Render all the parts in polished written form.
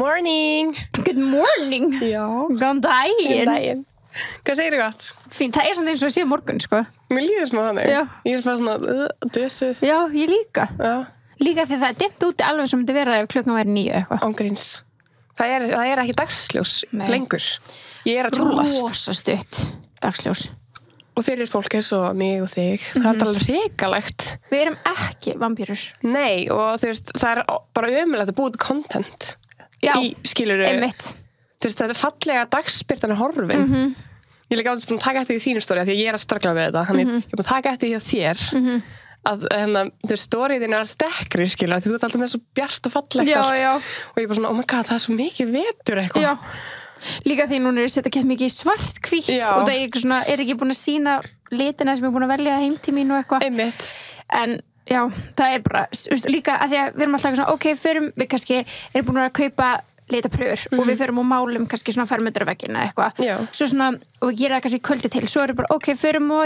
morning. Good morning. Já. Góðan daginn. Góðan daginn. Hvað segir þið gott? Fínt, það samt eins og að sé morgun, sko. Mér líður smá þannig. Já. Ég svona dösuð. Já, ég líka. Já. Líka þegar það dimmt úti alveg sem myndi vera ef klukkan væri 9 eitthvað. Ángríns. Það er ekki dagsljós lengur. Ég að trúlast. Rosa stutt dagsljós. Og fyrir fólk eins og mig og þig, það er alveg hrikalegt. Við erum ekki vampýrur. Nei, og þú veist, það er bara ömulegt að búið content. Já, skilurðu. einmitt. Þú veist, þetta er fallega dagsbirtan er horfin. Ég er líka áður búin að taka eftir í þínu stóri, því ég er að ströggla við þetta. Þannig ég er búin að taka eftir því að þér. Að þú veist, stóriðin er stekkri, skilja, því þú ert alltaf með svo bjart og fallegt allt. Já. Og ég er bara svona, oh my god, það er svo mikið vetur eitthvað. Já. Líka því núna er að setja gett mikið svart-hvítt og það er ekki búin að sýna litina sem er búin að velja heim til mín og eitthvað. Einmitt. En já, það er bara, líka að því að við erum alltaf svona, ok, við kannski erum búin að kaupa litapröfur og við förum og málum kannski svona fermetraveggina eitthvað. Já. Svo svona, og við gerum það kannski kvöldi til, svo erum bara, ok, förum og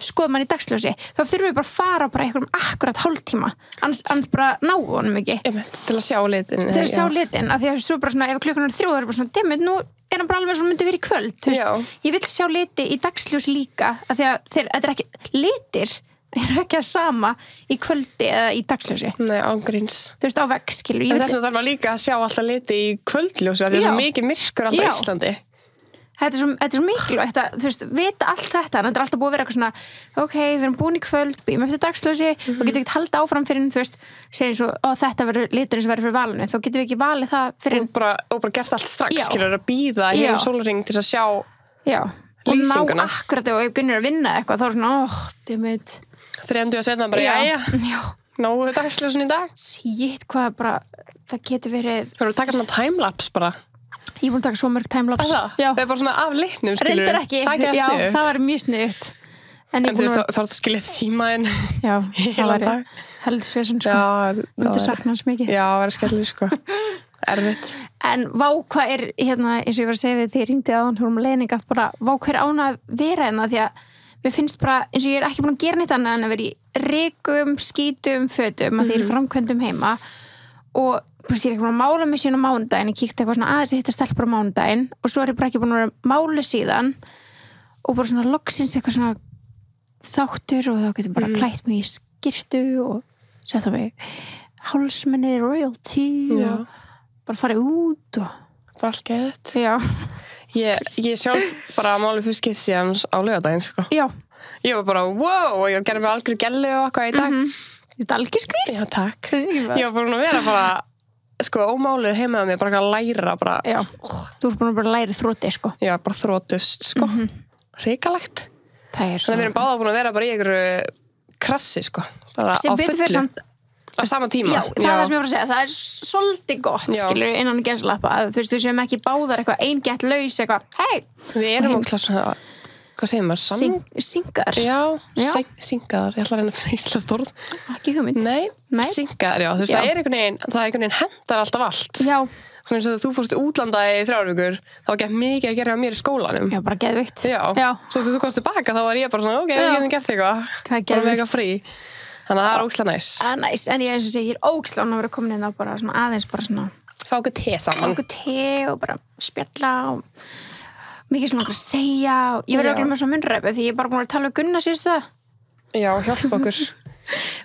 skoðum hann í dagsljósi. Þá þurfum við bara að fara bara einhverjum akkurat hálftíma. Annars bara náum honum ekki. Einmitt, til að sjá litin. Til að sjá litin, af því að svo bara svona, ef klukkan er 3 þá er bara svona, dimmit, nú er hann bara alveg svona myndi verið í kvöld, þú veist. Ég vil sjá liti í dagsljósi líka, af því að þetta er ekki, litir er ekki að sama í kvöldi eða í dagsljósi. Nei, ángríns. Þú veist, á vegg, skilur. En þess vegna þarf maður líka að sjá alltaf liti í kvöldljósi, af því að það er mikið myrkur alltaf í Íslandi. Þetta er svo mikilvægt að, þú veist, vita allt þetta, en þetta er alltaf búið að vera eitthvað svona, ok, við erum búin í kvöld, býjum eftir dagsljósi, og getum ekki halda áfram fyrir, þú veist, segjum svo, þetta verður liturinn sem verður fyrir valinu, þá getum við ekki valið það fyrir... Og bara gert allt strax, skilur, að býða í sólarhring til að sjá lýsinguna. Og ná akkurat, og ef Gunnar er að vinna eitthvað, þá er svona, dimmit. 30 seinna bara, jæja, nógu dagsljósin í dag. Shit, hvað bara, það getur verið... Þú verður að taka svona timelapse bara. Ég er búin að taka svo mörg timelapse. Það er bara svona af litnum, skilur. Reyndar ekki, já, það var mjög sniðugt. En þú veist, þá er það skilja símaðinn heila dag. Heldsvesen, sko. Myndi sakna hans mikið. Já, það er skellið, sko. Erfitt. En vá, hvað er, eins og ég var að segja við því ég ringdi áðan, hún var leiðninga, bara, vá, hvað er án að vera hérna, því að mér finnst bara, eins og ég er ekki búin að gera neitt annað en að vera í rikum, skítum, fötum, að því ég er framkvæmdum heima og ég er ekki búin að mála mig síðan á mánudaginn, ég kíkti eitthvað svona aðeins að hitta stelpur á mánudaginn og svo er ég bara ekki búin að vera málu síðan og bara svona loksins eitthvað svona þáttur og þá getur bara klætt mig í skyrtu og setja mig hálsmenni, royalty og bara farið út og bara allt geðið. Já. Ég sjálf bara máli fyrst skitt síðan á laugardaginn, sko. Já. Ég var bara, wow, og ég gerði mig algjör gelli og eitthvað í dag. Þetta er algjör skvís. Já, takk. Ég var búin að vera bara, sko, ómálið heima með mig, bara að læra, bara. Já, þú ert búin að bara læra þróti, sko. Já, bara þrótust, sko. Hrikalegt. Það er svo. Þannig að við erum báða búin að vera bara í einhverju krassi, sko. Bara á fullu. Á sama tíma. Já, það er það sem ég var að segja. Það er svolítið gott, skilur, innan gæslappa. Þú veist, við séum ekki báðar eitthvað eingett laus, eitthvað, hei. Við erum okkur svona, hvað segir maður? Syngaðar. Já, syngaðar. Ég ætla að reyna að finna íslenskt orð. Ekki hugmynd. Nei. Syngaðar, já. Þú veist, það er einhvern veginn hendar alltaf allt. Já. Svona eins og þú fórst útlanda í 3 vikur, þá var ekki mikið að gera á mér í skólanum. Já, bara geðvikt. Já. Svo þegar þú komst tilbaka, þá var ég bara svona, ok, við getum gert eitthvað. Bara mega frí. Þannig að það er ógeðslega næs. Næs, en ég eins og segi, ég er ógeðslega að vera komin inn á bara svona aðeins bara svona... Fá okkur te saman. Fá okkur te og bara spjalla og mikið svona okkur að segja og ég verður okkur með svona munnræpi því ég er bara búin að tala um Gunnar síðustu það. Já, hjálpa okkur.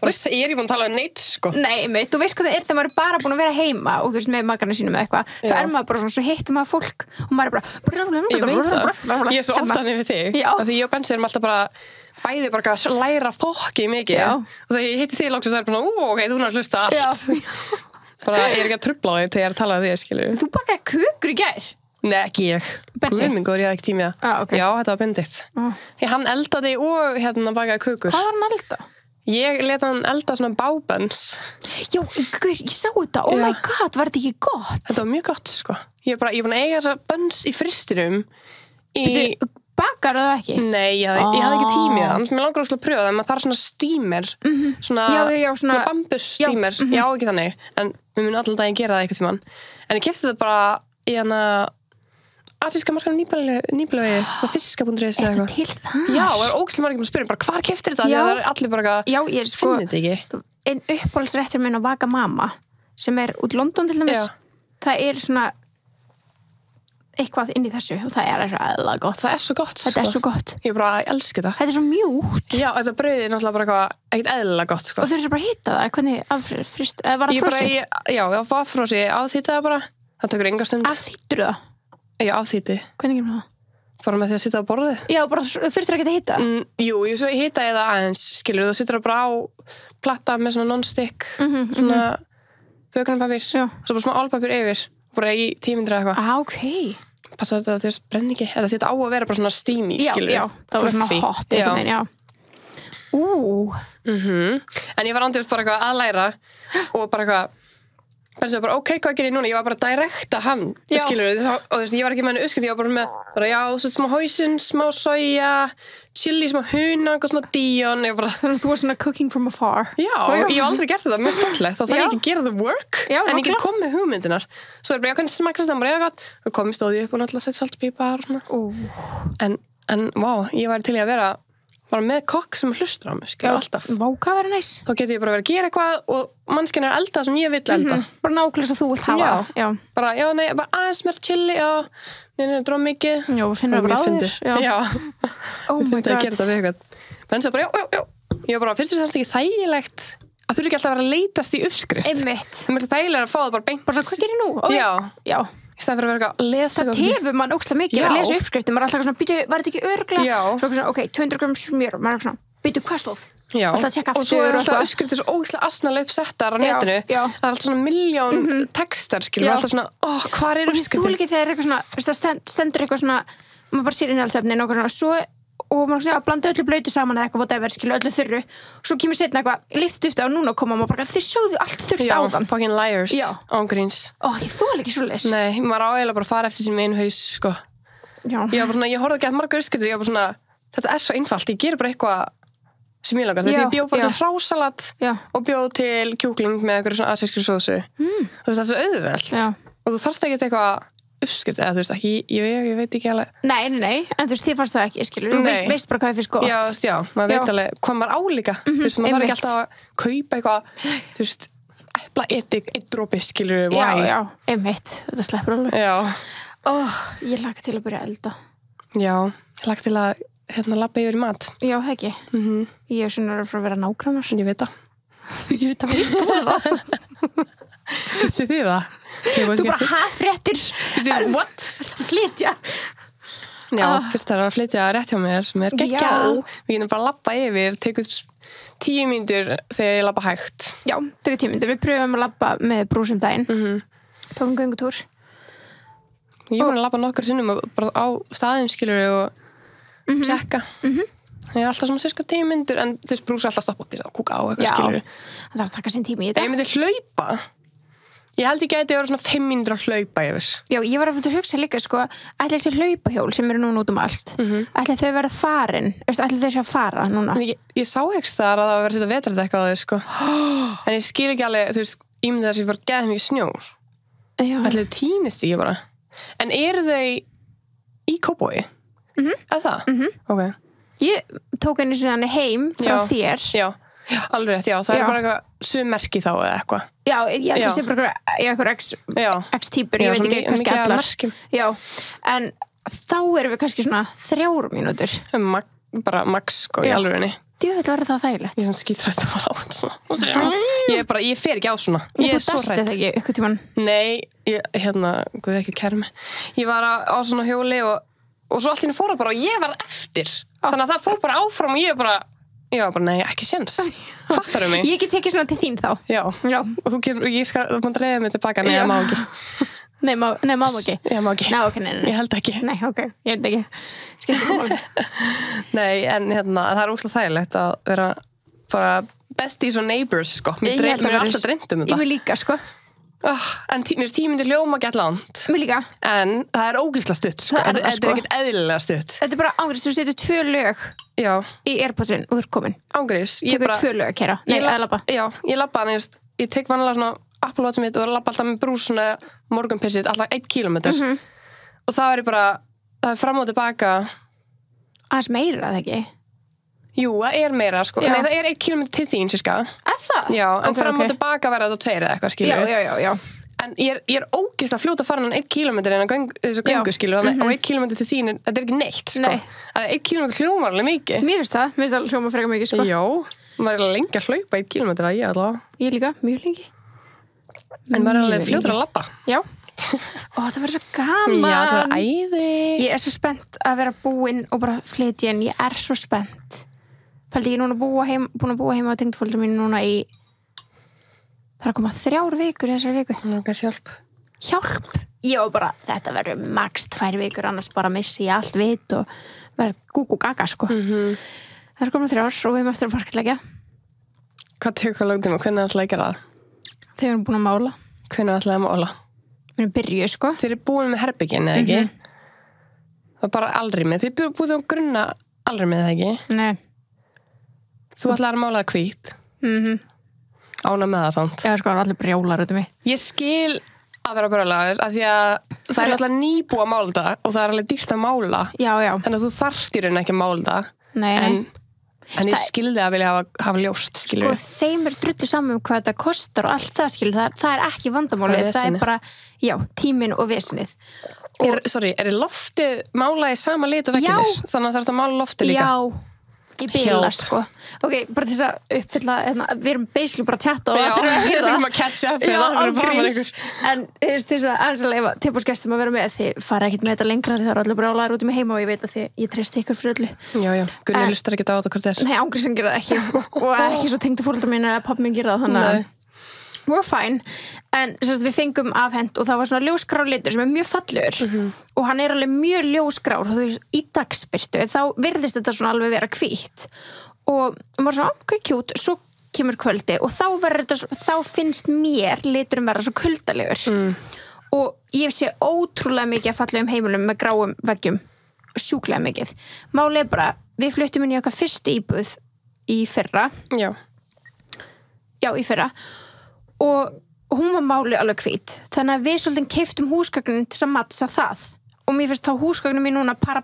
Ég er ekki búin að tala um neitt, sko. Nei, þú veist hvað það er þegar maður er bara búin að vera heima og þú veist með makarna sínum eða eitthvað. Það er maður bara svona, svo hittum maður fólk og maður er bara... Ég veit það. Ég er svo oft þannig við þig. Því ég og Bensi erum alltaf bara bæði bara að læra fokki mikið og þegar ég hitti þig loksins það er bara ok, þú náttúrulega hlusta allt bara ég er ekki að trufla þig þegar ég er að tala um þig, skilur. Þú bakaði kökur í gær? Nei, ekki ég. Guðmingur, ég hafði ekki tími það. Já, þetta var Benedikt. Því hann eldaði og bakaði kökur. Hvað var hann að elda? Ég let hann elda svona bábens. Já, ég sá þetta, oh my god, var þetta ekki gott? Þetta var mjög gott, sko. Ég er búin að eiga þessa böns í fristinum Bakar það ekki? Nei, ég hafði ekki tími það. Mér langar að pröfa það, maður þarf svona steamer. Svona bambus steamer. Já, ekki þannig. En við munum allan daginn gera það eitthvað tímann. En ég keypti þetta bara í asíska markaðan nýbílavegi og fiska.is eða eitthvað. Til það? Já, og það er ógeðslega margir að spyrja bara hvar keyptir þetta? Það er allir bara finnir þetta ekki. Einn uppáhaldsréttur minn á Vagamama sem er út London til dæmis. það svona eitthvað inn í þessu og það svo eðla gott. Það svo gott. Þetta svo gott. Ég bara elska það. Þetta svo mjúkt. Já, þetta brauðið náttúrulega bara ekkert eðla gott, sko. Og þú bara hita það, hvernig affrist, eða var það frosið? Já, var frosið, aðþýtti það bara. Það tekur enga stund. Aðþýttur það? Já, aðþýtti. Hvernig gerum það? Bara með því að sitja á borðið. Já, bara þurftur ekki að hita? Jú, svo ég hitaði það aðeins, skilur, þú situr bara á platta með svona non-stick, svona bökunarpapír, svo bara smá álpapír yfir. Bara í 10 mínútur eða eitthvað. Okay. Passa þetta að brenni ekki. Þetta á að vera bara svona steamy, skilur. Já, það var svona hot einhvern veginn, En ég var andjóðs bara eitthvað að læra og bara eitthvað bara, ok, hvað gerir ég núna? Ég var bara direkta hann, skilur og ég var ekki með henni uppskrift, ég var bara með svo smá hausinn, smá soja chili, smá hunang og smá Dijon. Þannig að þú var svona cooking from afar. Já, ég hef aldrei gert þetta, mjög skemmtilegt. Þá þarf ég ekki að gera the work, en ég get komið með hugmyndinar. Svo bara, hvernig smakast það? Bara, gott. Og komið stóð ég upp og náttúrulega sett saltpípar. En, vá, ég væri til í að vera bara með kokk sem hlustur á mig, skilur, alltaf. Vá, hvað verður næs? Þá getur ég bara verið að gera eitthvað og mannskjan elda sem ég vill elda. Bara nákvæmlega sem þú vilt hafa. Já. Bara aðeins meira chili og dróð mikið. Já, finnur það bara á þér. Já. Oh my god. Að gera þetta við eitthvað. Þannig að bara, já. Ég var bara, finnst þess ekki þægilegt að þú ekki alltaf að vera að leitast í uppskrift. Einmitt. Það er þægilega að fá það bara beint. Bara hvað gerir nú? Já. Í staðan fyrir að vera að lesa. Það tefur mann ógeðslega mikið að lesa uppskriftir. Maður er alltaf svona, býtu, var þetta ekki örugglega? Svo svona, ok, 200 gram smjör. Maður er svona, býtu, hvað stóð? Alltaf að tjekka aftur. Og svo er alltaf uppskriftir svo ógeðslega asnalega uppsettar á netinu. Það er alltaf svona miljón textar, skilur. Alltaf svona, hvar er uppskriftin? Og þú líka þegar eitthvað svona, stendur eitthvað svona, maður bara sér innihaldsefnin og eitthvað svona, og maður svona að blanda öllu blautu saman eða eitthvað whatever, skilur, öllu þurru. Svo kemur seinna eitthvað lyftdufta og núna koma maður bara, þið sögðu allt þurft á þann. Fucking liars, ángríns. Ég þoli ekki svoleiðis. Nei, maður á eiginlega bara að fara eftir sín einu haus, sko. Ég var bara svona, ég horfði ekki að margar uppskriftir, ég var bara svona, þetta er svo einfalt, ég ger bara eitthvað sem ég langar. Þess að ég bjóð bara til hrásalat og bjóð til kjúkling með eitthvað svona asískri sósu. Þú veist, það er svo auðvelt. Og þú þarft ekki eitthvað uppskrift, eða þú veist ekki, ég veit ekki alveg. Nei, en þú veist, þið fannst það ekki, skilur, þú veist bara hvað þið finnst gott. Já, maður veit alveg hvað maður álíka, þú veist, maður þarf ekki alltaf að kaupa eitthvað, þú veist, epla edik, eitt dropi, skilur, Já, einmitt, þetta sleppur alveg. Ég lagt til að byrja að elda. Já, ég lagt til að, labba yfir í mat. Já, ekki. Ég er svona frá að vera nágrannar. Ég veit það. Vissi þið það? Þú bara fréttir. What? Það flytja. Já, fyrst það er að flytja rétt hjá mér sem er geggjað. Við getum bara að labba yfir, tekur 10 mínútur þegar ég labba hægt. Já, tekur 10 mínútur. Við pröfum að labba með brúsum daginn. Tókum göngutúr. Ég er búin að labba nokkar sinnum bara á staðinn, skilur og tjekka. Það er alltaf svona cirka 10 mínútur en þess brús alltaf stoppa upp í að kúka á eitthvað, skilur. Það þarf að taka sinn tími í þetta. Ég myndi hlaupa. Ég held ég gæti að vera svona 5 mínútur að hlaupa yfir. Já, ég var að hugsa líka, sko, ætli þessi hlaupahjól sem eru núna út allt, ætli þau verða farin, ætli þau sé að fara núna. Ég sá ekki þar að það var að setja vetrardekk á þau, sko. En ég skil ekki alveg, þú veist, ég myndi þess að ég bara geði mikið snjór. Ætli þau týnist ekki bara. En eru þau í Kópavogi? Eða það? Ok. Ég tók henni svona heim frá þér. Já, alveg rétt, það er bara eitthvað summerki þá eða eitthvað. Já, ég sé bara eitthvað X-típur, ég veit ekki kannski allar. Já, en þá erum við kannski svona 3 mínútur. Bara max, sko, í alvörinni. Djöfull var það þægilegt. Ég er svona skítrætt að fara á svona. Ég fer ekki á svona. Ég er svo hrætt. Þú dastið ekki ykkur tíman? Nei, guð ekki kæra mig. Ég var á svona hjóli og svo allt í henni fór bara og ég var eftir. Þannig að það fór bara áfram og ég bara nei, ekki séns. Fattar mig? Ég get tekið svona til þín þá. Já. Og ég skal reyða mig tilbaka, nei, ég má ekki. Nei, má ekki. Ég má ekki. Nei, ok, nei. Ég held ekki. Nei, ok, ég held ekki. Skilur þú málum. Nei, en það er óslega þægilegt að vera bara besties og neighbors, sko. Mér er alltaf dreymt þetta. Ég vil líka, sko. En mér er 10 mínútur hljóma gett langt. Mér líka. En það er ógeðslega stutt, sko. Þetta er ekkert eðlilega stutt. Þetta er bara ángriðs, þú setur 2 lög í Airpodsinn og þú ert komin. Ángriðs. Tekur 2 lög að keyra. Nei, að labba. Já, ég labba, ég tek vanlega svona Apple Watch mitt og labba alltaf með brús svona morgunpissið, alltaf 1 kílómetr. Og það er bara, það er fram og tilbaka. Aðeins meira, það ekki? Jú, það er meira, sko. Nei, það er 1 kílómetr til þín, sérska. Það? Já, en fram og tilbaka verða þetta 2 eða eitthvað, skilur. Já. En ég ógeðslega fljót að fara hann 1 kílómetri en þessu göngu skilur og 1 kílómetri til þín, þetta ekki neitt sko. Að 1 kílómetri hljómar alveg mikið. Mér finnst það hljómar frekar mikið sko. Já, maður er lengi að hlaupa 1 kílómetri ég allavega. Ég líka, mjög lengi. En maður er alveg fljótur að labba. Já. Ó, það verður svo gaman. Já, það er æði. Ég er svo spennt að vera búin og bara flytja en ég er svo spennt. Pældi ég núna búin að búa heima á tengdforeldrum mínu núna í það er að koma 3 vikur í þessari viku. Kannski Hjálp? Ég var bara, þetta verður max 2 vikur annars bara missi ég allt vit og verður gúgú gaga sko. Það er komin 3 og við erum eftir að parkleggja. Hvað tekur langt tíma? Hvernig ætlaði að gera það? Þeir erum búin að mála. Hvernig ætlaði að mála? Við erum byrjuð sko. Þeir eru búin með herbyggin eða ekki? Það er bara alrýmið. Þið búið á grunna alrýmið eða ekki? Nei. Þú ætlaði að mála það hvít? Ána með það samt. Já, sko, það er allir brjólar út mig. Ég skil að vera brjólar af því að það er alltaf nýbúið að mála það og það er alveg dýrt að mála. Já. Þannig að þú þarft í rauninni ekki að mála það. Nei. En ég skildi að vilja hafa ljóst, skilur. Sko, þeim er drullu saman hvað þetta kostar og allt það, skilur. Það er ekki vandamálið. Það er bara, já, tíminn og vesenið. Er loftið málað í sama lit og vegginir? Þannig að það er að mála loftið líka? Já. Í bíla sko. Ok, bara til þess að uppfylla við erum basically bara að chatta og við erum að catch up en til þess að aðeins að leifa tilbúrsgestum að vera með þið fara ekkert með þetta lengra því það eru allir brjálæðir út í mig heima og ég veit að ég treysti ykkur fyrir öllu. Já, Gunni hlustar ekki á þetta hvort er. Nei, ángriðsinn gera það ekki og er ekki svo tengdi fóreldrar mín eða pabbi mín gera það þannig að we're fine, en við fengum afhent og það var svona ljósgrár litur sem er mjög fallegur og hann er alveg mjög ljósgrár og þú veist, í dagsbirtu þá virðist þetta svona alveg vera hvítt og maður svona, ok, cute svo kemur kvöldi og þá finnst mér liturinn vera svo kuldalegur og ég sé ótrúlega mikið að fallegum heimilum með gráum veggjum, sjúklega mikið málið er bara, við fluttum inn í okkar fyrstu íbúð í fyrra í fyrra og hún var máli alveg hvít þannig að við svolítið keyptum húsgögnin til að matsa það og mér finnst þá húsgögnin mín núna bara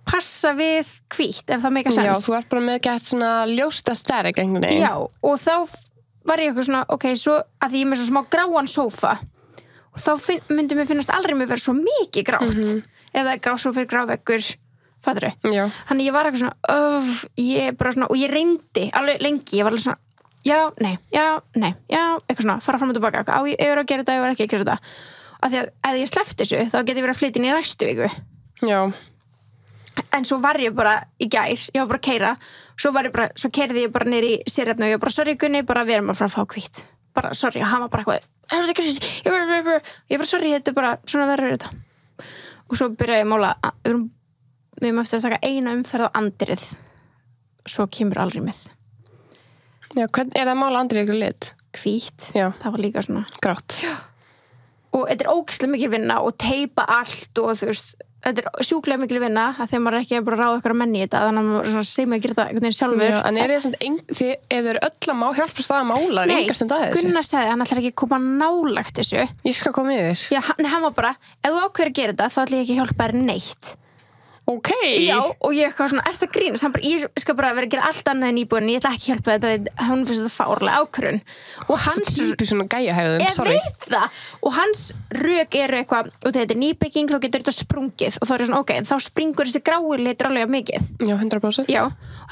passa við hvít ef það meika sens. Já, þú ert bara með gett svona ljósta stærk einhvern veginn. Já, og þá var ég eitthvað svona, ok, svo að því ég er með svo smá gráan sófa og þá myndi mér finnast aldrei mér vera svo mikið grátt eða grásófir, gráveggur fattur þau? Já. Þannig ég var eitthvað svona, ég bara svona og ég reyndi alveg lengi, ég var alveg svona já, nei, eitthvað svona fara fram og tilbaka, ég er að gera þetta, ég var ekki að gera þetta af því að ef ég sleppt þessu þá geti ég verið að flytja inn í næstu viku Já. En svo var ég bara í gær, ég var bara að keyra svo keyrði ég bara niður í Sérefni og ég bara, sorry Gunni, bara við erum að fara að fá hvítt bara, sorry, og hann var bara eitthvað ég bara, sorry, þetta er bara svona verður þetta og svo byrjaði ég að mála við erum eftir að taka eina umferð á andirið svo kemur alrýmið Já, hvern er það að mála andrið ykkur lit? Hvítt, Já. það var líka svona Grátt. Já. Og þetta er ógeðslega mikil vinna og teipa allt og þú veist, þetta er sjúklega mikil vinna að þegar maður er ekki að bara ráða ykkur að menni þetta þannig að maður segir mig að gera þetta einhvern veginn sjálfur. Já, en er þið ef þið eru öll að hjálpast það að mála það er engast en það þessu? Gunnar sagði hann ætlar ekki að koma nálægt þessu. Ég skal koma yfir. Já, hann var bara, ef þú ákveður að gera þetta þá ætla ég ekki að hjálpa þér neitt. Ok. Já, og ég eitthvað svona, ert að grínast? Hann bara, ég skal bara vera að gera allt annað en íbúðin, ég ætla ekki að hjálpa þetta, hún finnst þetta fárlega ákvörðun. Og hans típi svona gæjahegðun, sorry. Ég veit það. Og hans rök eru eitthvað, og þetta er nýbygging, þá getur þetta sprungið. Og þá er svona, ok, en þá springur þessi grái litur alveg mikið. Já, 100%. Já,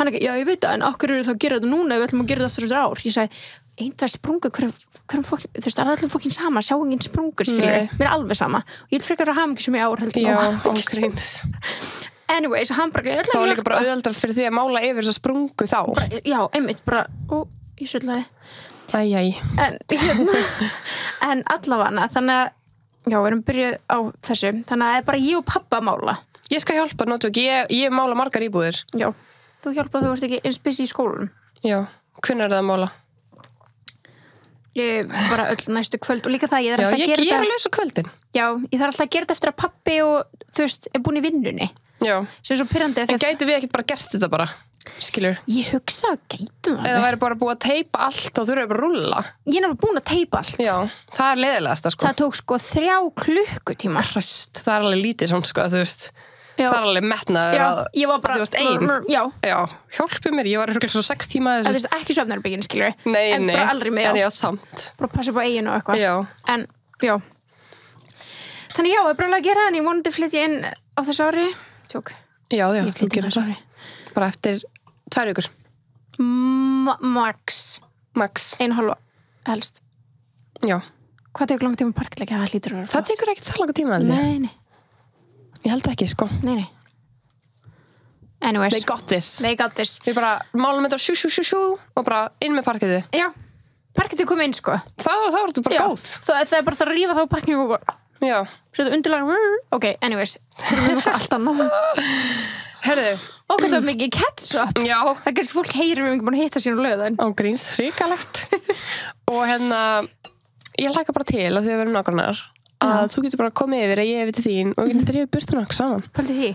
hann ekki, já, ég veit það, en okkur eru þá að gera þetta núna ef við ætlum að gera þetta eftir ár. Ég sagði, einhver sprungur, hverjum fokkin, þú veist, það er allir fokkin sama, sjá enginn sprungur, skilur við, mér er alveg sama. Og ég vil frekar að hafa mikið sem í ár, heldur. Já, ógríns. Anyway, svo hann bara, þá var líka bara auðveldar fyrir því að mála yfir þess að sprungu þá. Bara, já, einmitt, bara, ég sullaði. Æjæj. En allavega, þannig að, já, við erum byrjuð á þessu, þannig að það er bara ég og pappa að mála. Ég skal hjálpa, nótjók, ég mála margar íbúðir. Já, þú hjálpa, þú ert ekki eins busy í skólanum. Já, hvernig er það að mála? Ég bara öll næstu kvöld og líka það ég þarf alltaf að gera þetta. Já, ég ger lausa kvöldin. Já, ég þarf alltaf að gera þetta eftir að pappi og, þú veist, er búin í vinnunni. Já. Sem er svo pirrandi. En gætu við ekkert bara gert þetta bara, skilur? Ég hugsa að gætum það. Eða væri bara búið að teipa allt og þurfa bara að rúlla. Ég er náttúrulega búin að teipa allt. Já, það er leiðilegasta, sko. Það tók sko 3 klukkutíma. Krist, það er alveg lítið svona, sko, þú veist. Já. Það er alveg metnaður að ég var bara, þú veist, ein. Já, hjálpi mér, ég var örugglega svo 6 tíma þú veist, ekki svefnherbergin, skilur Nei, en bara aldrei með, en já, samt bara passa upp á eiginu og eitthvað Já. En Já. Þannig já, ég bráðlega að gera en ég vonandi flytja inn á þessu ári. Tjók. Já, Ég þú flytja gerir þessu það. ári. Bara eftir 2 vikur. Max. Max. 1,5 helst. Já. Hvað tekur langt tíma að parkleggja? Það hlýtur að vera. Það tekur ekki það langa tíma, held ég. Nei, nei. Ég held ekki, sko. Nei. Anyways. They got this. They got this. Við bara málum þetta sjú og bara inn með parkiði. Já. Parketið kom inn, sko. Þá er þetta bara góð. Það er bara það að rífa þá pakkinu og bara... Já. Svo undirlega... Ok, anyways. Allt annað. Herðu. Og þetta var mikið ketchup. Já. Það er kannski fólk heyrir við ekki búin að hitta sín á löðan. Á gríns, hrikalegt. Og ég hlaka bara til að því að við erum nágrannar að þú getur bara komið yfir að ég er við til þín og við getum þrifið burstunum okkur saman. Pældi því?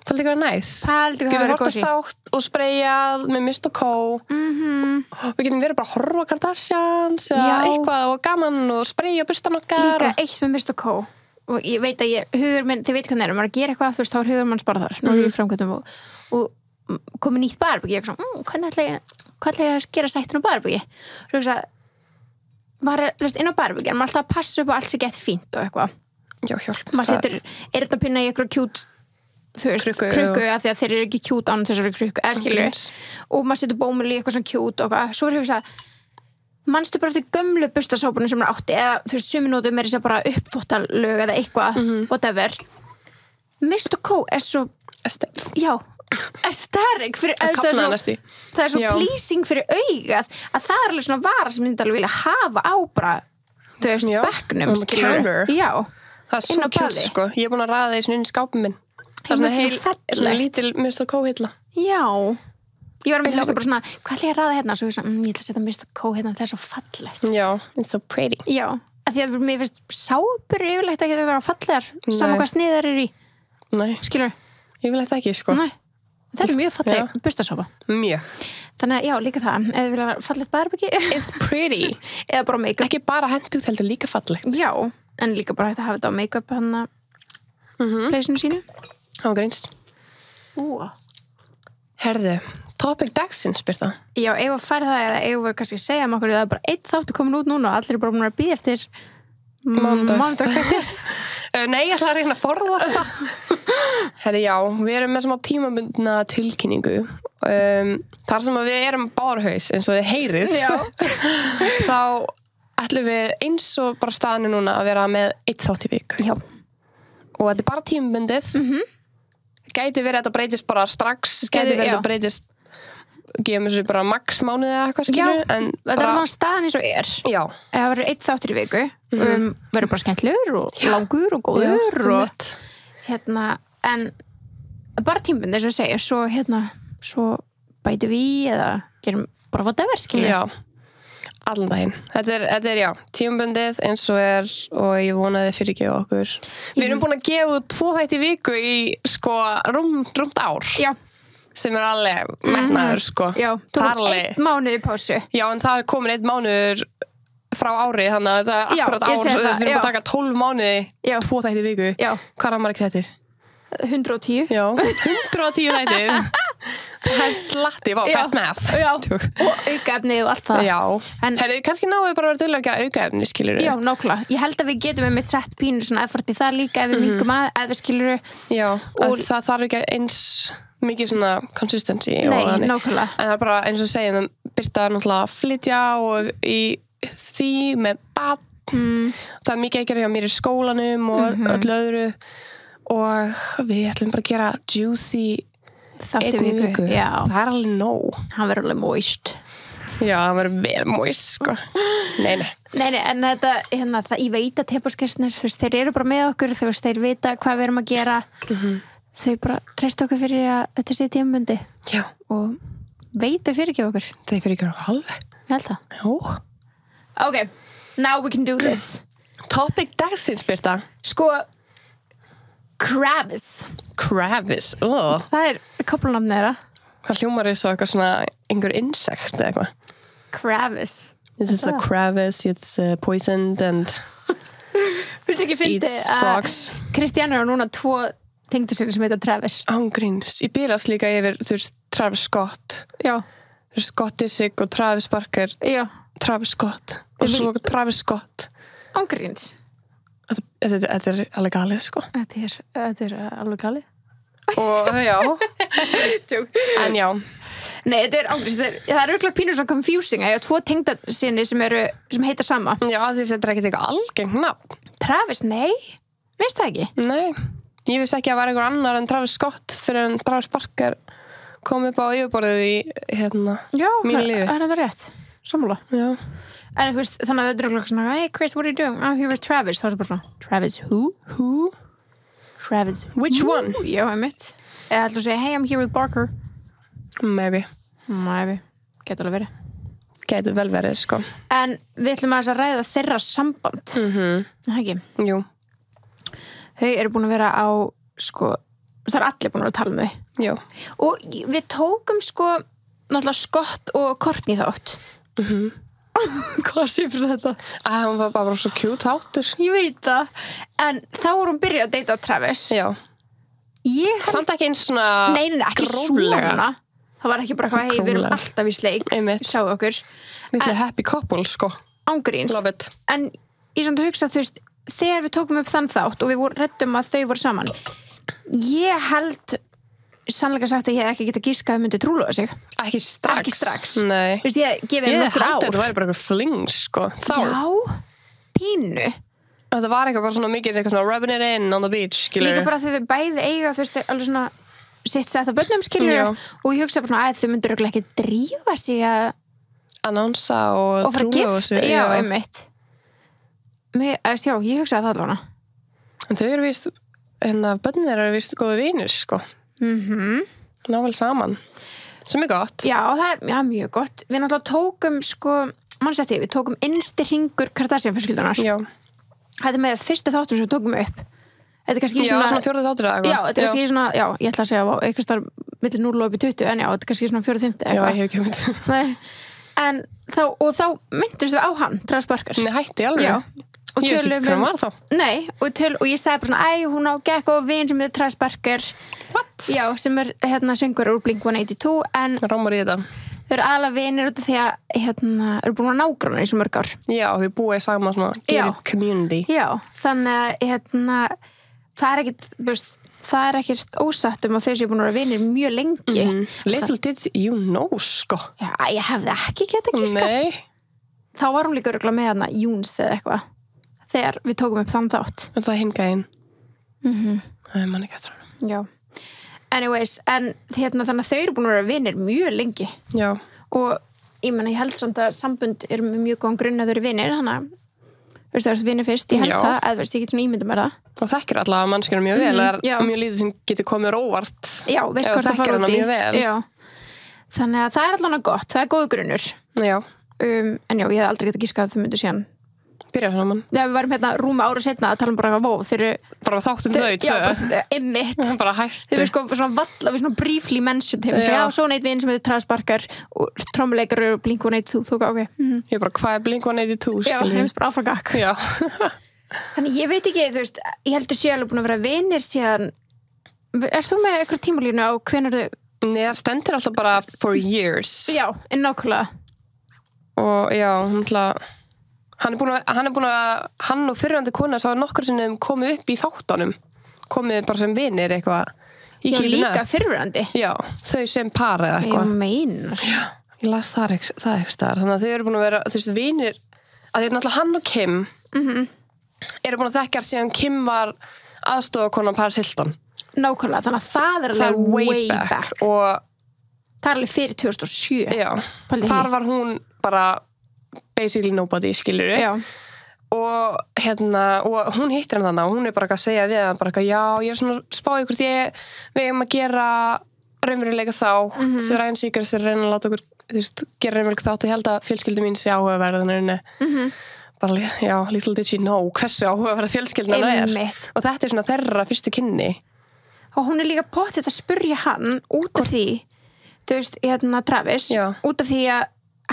Pældi hvað er næs. Pældi hvað er gósi. Getum þátt og spreyjað með Mist og Kó. Við getum verið bara að horfa á Kardashians eða eitthvað og gaman og spreyja burstunum okkar. Líka eitt með Mist og Kó. Og ég veit að hugur minn, þið veit hvernig er, maður að gera eitthvað, þú veist, þá er hugur manns bara þar. Nú er ég í framkvæmdum og komið nýtt barbyggi. Ég er svona, hvernig ætla ég að gera sættinu á barbyggi? Svo þú veist, inn á barbyggi, maður alltaf að passa upp og allt sé gett fínt og eitthvað. Já, hjálp. Maður setur eyrnapinna í eitthvað kjút, þú veist, krukku, af því að þeir eru ekki kjút án þessari krukku, eða skilur. Og maður setur bómul í eitthvað svona kjút og eitthvað. Svo er hugsað, manstu bara eftir gömlu bustasápunum sem maður átti eða þú veist, sumi notum er þess að bara uppþvottalög eða eitthvað, whatever. Mist og Kó er svo aesthetic fyrir það er svo pleasing fyrir augað að það er alveg svona vara sem myndi alveg vilja hafa á bara, þú veist, bekknum, skilur. Já. Það er svo kjút, sko. Ég er búin að raða því inn í skápum minn. Það er svona lítil Mist og Kó hilla. Já. Ég var að mynda bara svona, hvað ætla ég að raða hérna? Svo ég svona, ég ætla að setja Mist og Kó hérna, það er svo fallegt. Já, it's so pretty. Já, af því að mér finnst sápur yfirleitt ekki að vera fallegar, saman hvað snið þær eru í. Nei. Skilur? Yfirleitt ekki, sko. Nei. Það er mjög falleg bustasápa. Mjög. Þannig að, já, líka það. Ef þið vilja fallegt barbyggi. It's pretty. Eða bara make-up. Ekki bara hendugt, heldur líka fallegt. Já, en líka bara hægt að hafa þetta á make-up hana pleysinu sínu. Ágreins. Herðu. Topic dagsins, Birta. Já, ef að færa það eða ef að kannski segja um okkur það er bara einn þáttu komin út núna og allir er bara búin að bíða eftir mánudagsþætti. Nei, ég ætla að reyna að forðast það. Herri, já, við erum með svona tímabundna tilkynningu. Þar sem að við erum bárhaus eins og þið heyrið. Þá ætlum við eins og bara staðinu núna að vera með einn þátt í viku. Já. Og þetta er bara tímabundið. Gæti verið að þetta breytist bara strax. Gæti verið að þetta breytist gefum þessu bara max mánuði eða eitthvað skilur. Já, en þetta er svona staðan eins og er. Já. Það verður einn þáttur í viku. Verður bara skemmtlegur og langur og góður og en bara tímabundið eins og ég segja. Svo bætum við eða gerum bara whatever skilur. Já. Allan daginn. Þetta er já, tímabundið eins og er og ég vonaði fyrirgefa okkur. Við erum búin að gefa 2 þætti í viku í sko rúmt ár. Já. Sem er alveg metnaður, sko. Já, tókum 1 mánuð í pásu. Já, en það er komin 1 mánuður frá ári, þannig að það er akkurat ár. Við erum bara að taka 12 mánuði, 2 þætti í viku. Já. Hvað er margir þættir? 110. Já, 110 þættir. Það er slatti, fast math. Já, og aukaefnið og allt það. Já, herri, kannski náum við bara að vera duglega að gera aukaefni, skilur. Já, nákvæmlega. Ég held að við getum með mitt sett pínu svona effort í það líka ef við minkum að skilur. Já, og það þarf ekki eins mikið svona consistency. Nei, nákvæmlega. En það er bara eins og segjum, Birta er náttúrulega að flytja og í því með barn. Það er mikið að gera hjá mér í skólanum og öllu öðru og við ætlum bara að gera juicy þátt í viku. Já. Það er alveg nóg. Hann verður alveg moist. Já, hann verður vel moist, sko. Nei, en þetta, ég veit að tepáskestinir, þú veist, þeir eru bara með okkur, þú veist, þeir vita hvað við erum að gera. Þau bara treysta okkur fyrir að þetta sé tímabundi. Já. Og veit þau fyrirgefa okkur. Þau fyrirgefa okkur alveg. Ég held það. Já. Okay, now we can do this. Topic dagsins, Birta. Sko, Kravis. Kravis, það er köflunafn þeirra. Það hljómar er svo eitthvað svona einhver insekt eða eitthvað. Kravis. This is a Kravis, it's poisoned and eats frogs. Kristjana er núna 2 tengdasynir sem heita Travis. Ángríns. Ég bílast líka yfir, þú veist, Travis Scott. Já. Scott Disick og Travis Barker. Já. Travis Scott. Og svo Travis Scott. Ángríns. Þetta alveg galið, sko. Þetta er alveg galið. Og, já. En já. Nei, þetta ángriðs, það er auðvitað pínur svona confusing að ég hafa 2 tengdasyni sem heita sama. Já, því þetta er ekkert eitthvað algengt nafn. Travis, nei. Veist það ekki? Nei. Ég vissi ekki að það var einhver annar en Travis Scott fyrir en Travis Barker kom upp á yfirborðið í, mínu lífi. Já, það er rétt. Sammála. Já. En þú veist, þannig að þetta er auðvitað svona, hey Chris, what are you doing? Oh, here is Travis. Það er bara svona, Travis who? Who? Travis Which who? one? Já, mitt. Eða ætla að segja, hey, I'm here with Barker. Maybe. Getur alveg verið. Getur vel verið, sko. En við ætlum að ræða þeirra samband. Það ekki? Jú. Þau eru búin að vera á, sko, það er allir búin að vera að tala um þau. Jú. Og við tókum, sko, náttúrulega Scott og Courtney þátt. Hvað sé fyrir þetta? Hún var bara svo cute þáttur. Ég veit það. En þá var hún byrjað að deyta Travis. Já. Samt ekki eins svona Nei, ekki gróflega. Svona. Það var ekki bara hvað, hey, við erum alltaf í sleik. Sjáu okkur. Little happy couple, sko. Ángríns. Love it. En ég samt að hugsa, þú veist, þegar við tókum upp þann þátt og við ræddum að þau voru saman, ég held sannlega sagt að ég ekki geta giskað að myndi trúlofa sig. Ekki strax. Nei. Þú veist, ég gefið nokkur ár. Ég held að þetta væri bara eitthvað fling, sko. Þá. Já, pínu. Þetta var eitthvað bara svona mikið eitthvað svona rubbing it in on the beach, skilur. Líka bara þegar þau bæði eiga, þú veist, alveg svona sitt sett af börnum, skilur. Og ég hugsa bara svona að þau myndur ekki drífa sig að annonsa og trúlofa sig. Já, einmitt. Já, ég hugsa það allavega. En þau eru víst, börnin þeirra eru víst góði vinir, sko. Ná vel saman. Sem er gott. Já, það er mjög gott. Við náttúrulega tókum, sko, mannsætti, við tókum innsti hringur Kardashian-fjölskyldunar. Já. Þetta er með fyrstu þáttur sem við tókum upp. Þetta er kannski svona 4. þáttur eða eitthvað. Já, þetta er kannski svona, ég ætla að segja eitthvað starf millir 0 og upp í 20, en þetta er kannski svona 4. og 5. Já, ég hef ekki myndið. Nei. En þá myndist við á hann, Travis Barker. Nei, hætti alveg. Já. Og ég vissi ekki hvað hann var þá. Nei, og ég sagði bara svona, hún á gekk og vin sem er Travis Barker. What? Já, sem er söngur úr Blink-182, en rámar í þetta. Þau eru aðalega vinir út af því að eru búin að nágranna í svo mörg ár. Já, þau búið saman svona gated community. Já, þannig að það er ekkert ósatt að þau séu búin að vera vinir mjög lengi. Little did you know, sko. Já, ég hefði ekki getað giskað. Nei. Þá var hún líka örugglega með Júns eða eitthvað þegar við tókum upp þann þátt. En það hingaði inn. Það er manni ekki eftir hann. Já. Anyways, en þannig að þau eru búin að vera vinir mjög lengi. Já. Og ég held samt að sambund er með mjög góðan grunn að þau eru vinir, þannig að það er vinir fyrst, ég held það, eða ég get svona ímyndum með það. Og þekkir alla mannskjörnum mjög vel, það er mjög lítið sem getur komið óvart. Já, veist hvort það fara út í. Já. Þannig að það er allavega gott, það er góð grunnur. Já. En já, ég hef aldrei getað giskað að þau myndu síðan byrja saman. Já, við varum rúma ára setna að tala bara þeir eru bara þáttum þau tvö. Já, einmitt. Bara hættu. Þeir eru sko svona valla, við svona briefly mentioned him. Já, svo neitt vinn sem heitir Travis Barker og trommuleikar eru Blink-182, ok. Ég bara, hvað er Blink-182? Já, heimst bara áfram gakk. Já. Þannig ég veit ekki, þú veist, ég heldur sé alveg búin að vera vinir síðan. Þú með eitthvað tímalínu á hvenær þau? Nei, það stendur alltaf bara for years. Já, nákvæmlega. Og já, hann og fyrrandi kona sá nokkur sinnum komið upp í þáttunum, komið bara sem vinir eitthvað í Já, Kílina. líka fyrrandi. Já, þau sem par eða eitthvað. Ég meinar. Já, ég las það ekki staðar. Þannig að þau eru búin að vera, þú veist, vinir, að þeir náttúrulega hann og Kim eru búin að þekkja síðan Kim var aðstoðarkonan Paris Hilton. Nákvæmlega, þannig að það er alveg way back. Og það er alveg fyrir 2007. Já, þar var hún bara basically nobody, skilur Já. og hún hittir hann þannig og hún er bara að segja við hann bara já, ég er svona spáði hvort við eigum að gera raunveruleika þátt Ryan Seacrest er að reyna að láta okkur gera raunveruleika þátt og ég held að fjölskyldu mín sé áhugaverð bara, já, little did she know hversu áhugaverð fjölskylduna er og þetta er svona þeirra fyrstu kynni og hún er líka pottið að spurja hann út af því þú veist, Travis út af því að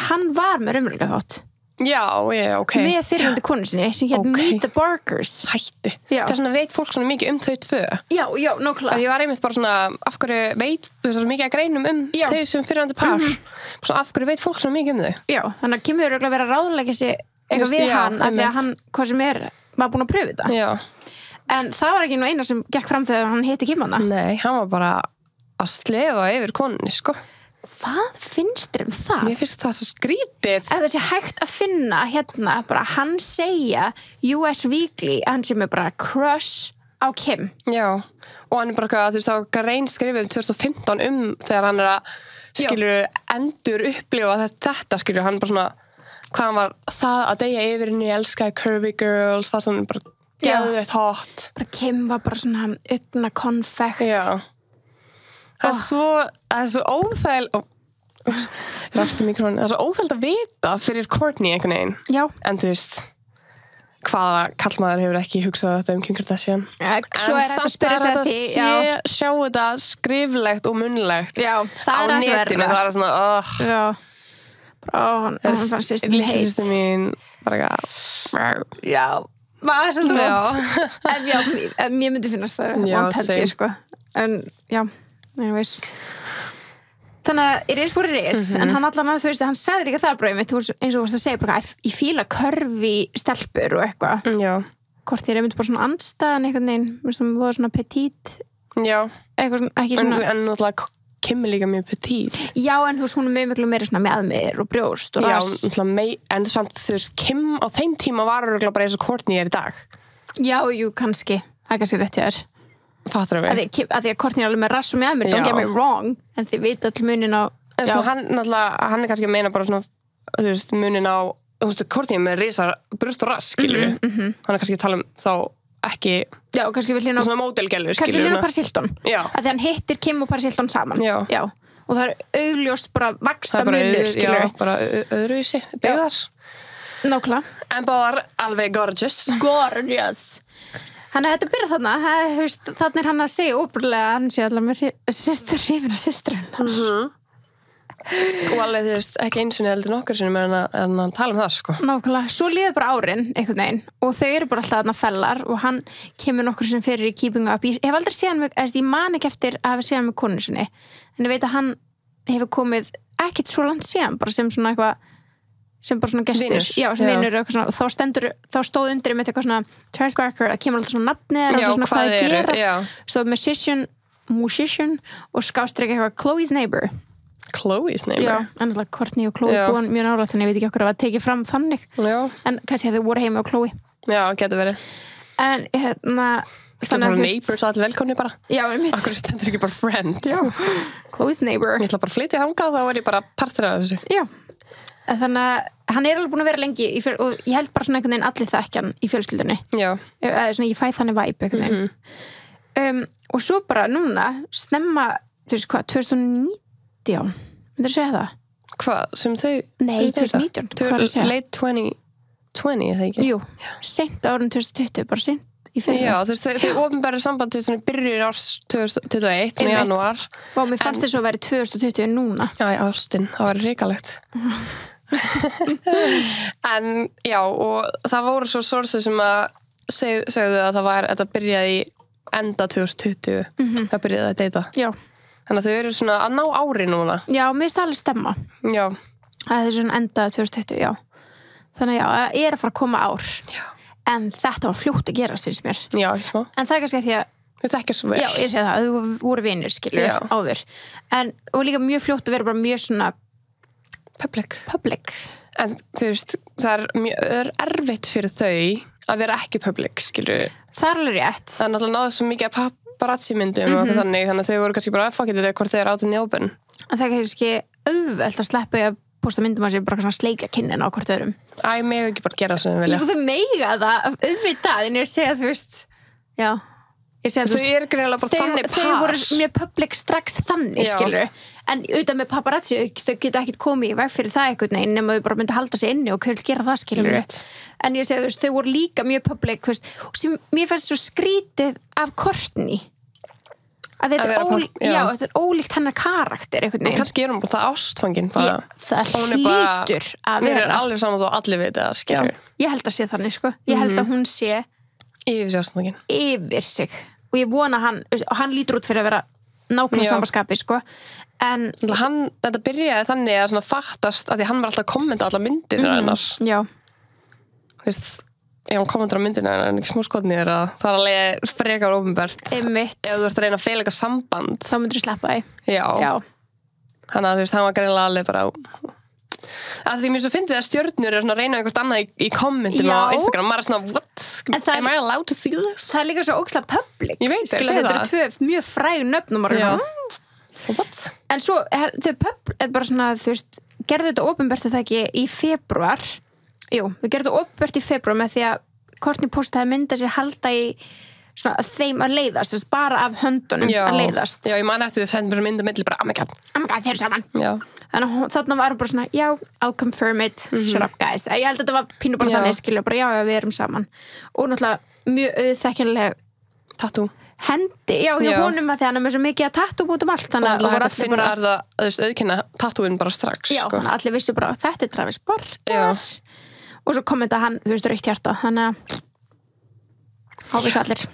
hann var með raunveruleika þátt Já, ok. Með fyrrandi konu sinni sem hétt Meet the Barkers. Hætti. Það er svona veit fólk svona mikið þau tvö. Já, nákvæmlega. Ég var einmitt bara svona, af hverju veit þú veist svo mikið að greinum þau sem fyrrandi par. Svona af hverju veit fólk svona mikið þau. Já, þannig að Kim hefur örugglega verið að ráðleggja sig eitthvað við hann, af því að hann, hvað sem er, var búin að pröfa þetta. Já. En það var ekki nú eina sem gekk fram þegar hann hitti Kim hana. Nei, hann var bara að slefa yfir konunni, sko. Hvað finnst þér það? Mér finnst það svo skrítið. Ef það sé hægt að finna hérna, bara hann segja US Weekly að hann sé með bara crush á Kim. Já, og hann bara þú veist, það var grein skrifið 2015 þegar hann að skilur endur upplifa þetta skilur, hann bara svona hvað hann var það að deyja yfir henni, elskaði Curvy Girls, það svona bara geðveitt hot. Bara Kim var bara svona augna konfekt. Já. Það er svo óþægild rafstu mikrónu, það er svo óþægild að vita fyrir Kourtney einhvern veginn. Já. En þú veist hvaða kallmaður hefur ekki hugsað þetta Kim Kardashian. Svo er þetta að spyrja sig að því. Sjá þetta skriflegt og munnlegt á netinu. Það er svona Já. Hann fannst system mín heit. System mín bara Já. Var svolítið vont. En já, mér myndi finnast það vont held ég, sko. En já, ég veist. Þannig að it is what it is, en hann allan að þú veist, hann sagði líka það bara eins og þú varst að segja, bara ég fíla körfi stelpur og eitthvað. Já. Hvort ég myndi bara svona andstæðan einhvern veginn, mér finnst það svona petít. Já. Eitthvað svona, ekki svona. En náttúrulega Kim er líka mjög petít. Já, en þú veist, hún er mjög miklu meira svona með mér og brjóst og rass. Já, náttúrulega en samt þú veist, Kim á þeim tíma var örugglega bara eins og Kourtney er í dag. Já, jú, kannski. Það er kannski rétt hjá þér. Fattar við? Að því að Kourtney er alveg með rass og með mér, don't get me wrong, en þið vita all munin á... En svo hann er kannski að meina bara svona, þú veist, munin á, þú veist, Kourtney með risa brjóst og rass, skilur við. Hann er kannski að tala þá ekki... Já, kannski vil hérna... Svona módelgælu, skilur við. Kannski vil hérna Paris Hilton. Já. Að því hann hittir Kim og Paris Hilton saman. Já. Og það er augljóst bara vaxta munur, skilur við. Já, bara öðruvísi, byggðar. Nákvæmlega. En báðar alveg gorgeous. Gorgeous. Þannig að þetta byrja þannig er hann að segja óbúrlega að hann sé allar með hrifin af systrun. Og alveg þú veist, ekki einu sinni heldur nokkur sinni en að tala það, sko. Nákvæmlega. Svo líður bara árin, einhvern veginn, og þau eru bara alltaf þarna fellar og hann kemur nokkur sem fyrir í Keeping Up. Ég hef aldrei séð hann ég man ekki eftir að hafa séð hann með konu sinni, en ég veit að hann hefur komið ekkert svo langt síðan, bara sem svona eitthvað sem bara svona gestur, já, sem vinur og þá stóð undir með eitthvað svona Travis Barker, það kemur alltaf svona nafnið og svona hvað það gera, stóð musician og skástrík eitthvað Chloe's Neighbor. Já, en alltaf Kourtney og Chloe búin mjög nálægt, þannig ég veit ekki okkur að það tekið fram þannig, en kannski að þau voru heima á Chloe. Já, getur verið. En hérna þannig að neighbors allir velkomni bara. Já, Akkur stendur ekki bara friends. Já, Chloe's Neighbor. Ég ætla bara að flytja þangað og þá er ég bara partur af þessu. Já. Þannig að hann er alveg búin að vera lengi og ég held bara svona einhvern veginn allir þekkjan í fjölskyldunni. Já. Svona, ég fæ þannig vibe einhvern veginn. Og svo bara núna snemma, þú veist hvað, 2019, myndir þú segja það? Hvað, sem þau? Nei, 2019, hvað er að segja? Late 2020, eða ekki? Jú, seint árun 2020, bara seint í fyrir. Já, þú veist, þau opinberðu samband til byrjun árs 2021, í janúar. Og mér fannst þess að vera 2020 núna. Já, í ástin, það var ríkalegt. En já, og það voru svo sources sem að segðu að þetta byrjaði í enda 2020, það byrjaði að deyta. Já. Þannig að þau eru svona að ná ári núna. Já, mér finnst það alveg stemma. Já. Að það er svona enda 2020, já. Þannig að já, það er að fara að koma ár. Já. En þetta var fljótt að gera, syns mér. Já, ekki smá. En það er kannski að því að þau þekkja svo vel. Já, ég segi það, þau voru vinir, skilur, áður. Og líka mjög fljótt að vera bara mjög svona public. En þú veist, það er erfitt fyrir þau að vera ekki public, skilur. Það er alveg rétt. Það er náttúrulega náðu svo mikið að paparazzi-myndum og þannig að þau voru kannski bara að fuck it hvort þau eru out in the open. En það er kannski auðvelt að sleppa að posta myndum að sér bara svona sleikja kynnin á hvort öðrum. Æ, mega ekki bara gera það sem þau vilja. Jú, þau mega það, auðvitað, en ég segi að þú veist, já. Þau eru greinlega bara þannig par. Þau voru mjög public strax þannig, skilur. En auðvitað með paparazzi, þau geta ekkert komið í veg fyrir það einhvern veginn nema þau bara myndi halda sig inni og hver vil gera það, skilur. En ég segi, þú veist, þau voru líka mjög public, þú veist, og sem mér fannst svo skrítið af Kourtney. Að þetta er ólíkt hennar karakter einhvern veginn. Kannski er hún bara það ástfangin. Það hlýtur að vera. Mér er alveg saman þó allir veit að skilur. Ég held að sé þannig, sko. Ég held að hún sé yfir sig ástfangin. Yfir sig. Og ég vona hann lítur út fyrir að vera nákvæmlega sambandsskapi, sko. En þetta byrjaði þannig að svona fattast að því hann var alltaf að kommenta alla myndir hennars. Já. Þú veist, ef hann kommentar á myndina en ekki smá skotnir það alveg frekar opinbert ef þú ert að reyna að fela eitthvað samband þá myndir þú sleppa því já. Þannig að þú veist, hann var greinilega alveg bara að því mér svo fyndið að stjörnur svona að reyna einhvert annað í kommentum á Instagram maður svona, what? Am I allowed to see this? Það líka svo ógeðslega public ég veit, þetta eru tvö mjög fræg nöfn og maður what? En svo, þau bara svona, þú veist gerðu þetta opinbert það ekki í febrúar jú, við gerðum þetta opinbert í febrúar með því að Kourtney postaði mynda sér halda í svona þeim að leiðast þess bara af höndunum að leiðast já, ég man eftir þið sendum mér mynda milli bara, oh my god, þeir eru saman já. Þannig að þarna var bara svona, já, I'll confirm it shut up guys, ég held að þetta var pínu bara þannig skilja, bara já, við erum saman og náttúrulega mjög auðþekkileg tattoo hendi, já, hjá honum að því hann er með svo mikið að tattoo út allt þannig að það var allir bara auðkynna tattooin bara strax já, sko. Allir vissi bara, þetta er Travis Barker og svo kommenta hann, þú veist, rautt hjarta þannig að ávis allir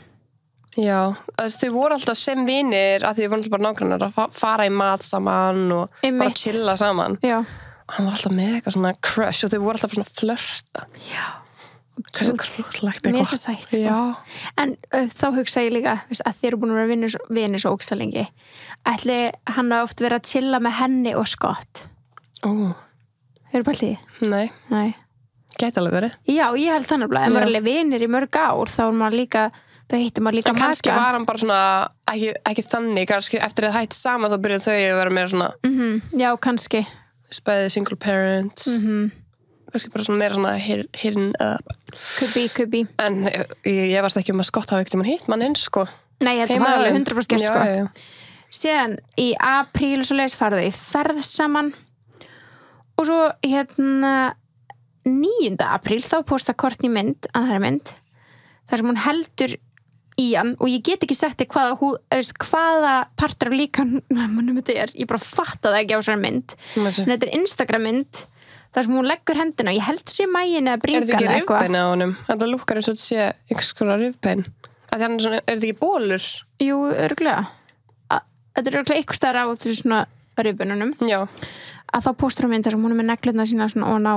já, þau voru alltaf sem vinir að því við vorum alltaf bara nágrannar að fara í mat saman og bara chilla saman já. Og hann var alltaf með eitthvað svona crush og þau voru alltaf svona flörta já hversu krútlegt eitthvað mér svo sætt sko. En þá hugsa ég líka veist, að þið eru búin að vera vinir svo ógeðslega lengi ætli hann hafi oft verið að chilla með henni og Scott hefur bara hlýði? Nei gæti alveg verið já, ég held þannig að ef maður er alveg vinir í mörg ár þá er maður líka þá hittir maður líka maka kannski var hann bara svona ekki þannig, kannski eftir að það hætti saman þá byrjuð þau að vera meira svona já, kannski spæðið single parents kannski bara svona meira svona hidden up could be en ég varst ekki að Scott hafa ekkert hitt mann eins sko nei, ég held að það er alveg 100% sko síðan í apríl svo leiðis farðu í ferð saman og svo 9. apríl þá posta Kourtney mynd þar sem hún heldur í hann og ég get ekki sagt þig hvaða partur af líkamanum þetta er, ég bara fatta það ekki á þessari mynd en þetta er Instagram mynd þar sem hún leggur hendina, ég held sér mægin eða bringan er þetta ekki rifbein á honum? Þetta lukkar eins og þetta sé einhvers konar rifbein er þetta ekki bólur? Jú, örgulega þetta er örgulega eitthvað stær á þessu svona rifbeinunum að þá postur hún mynd þar sem hún er með neglurna sína svona ofan á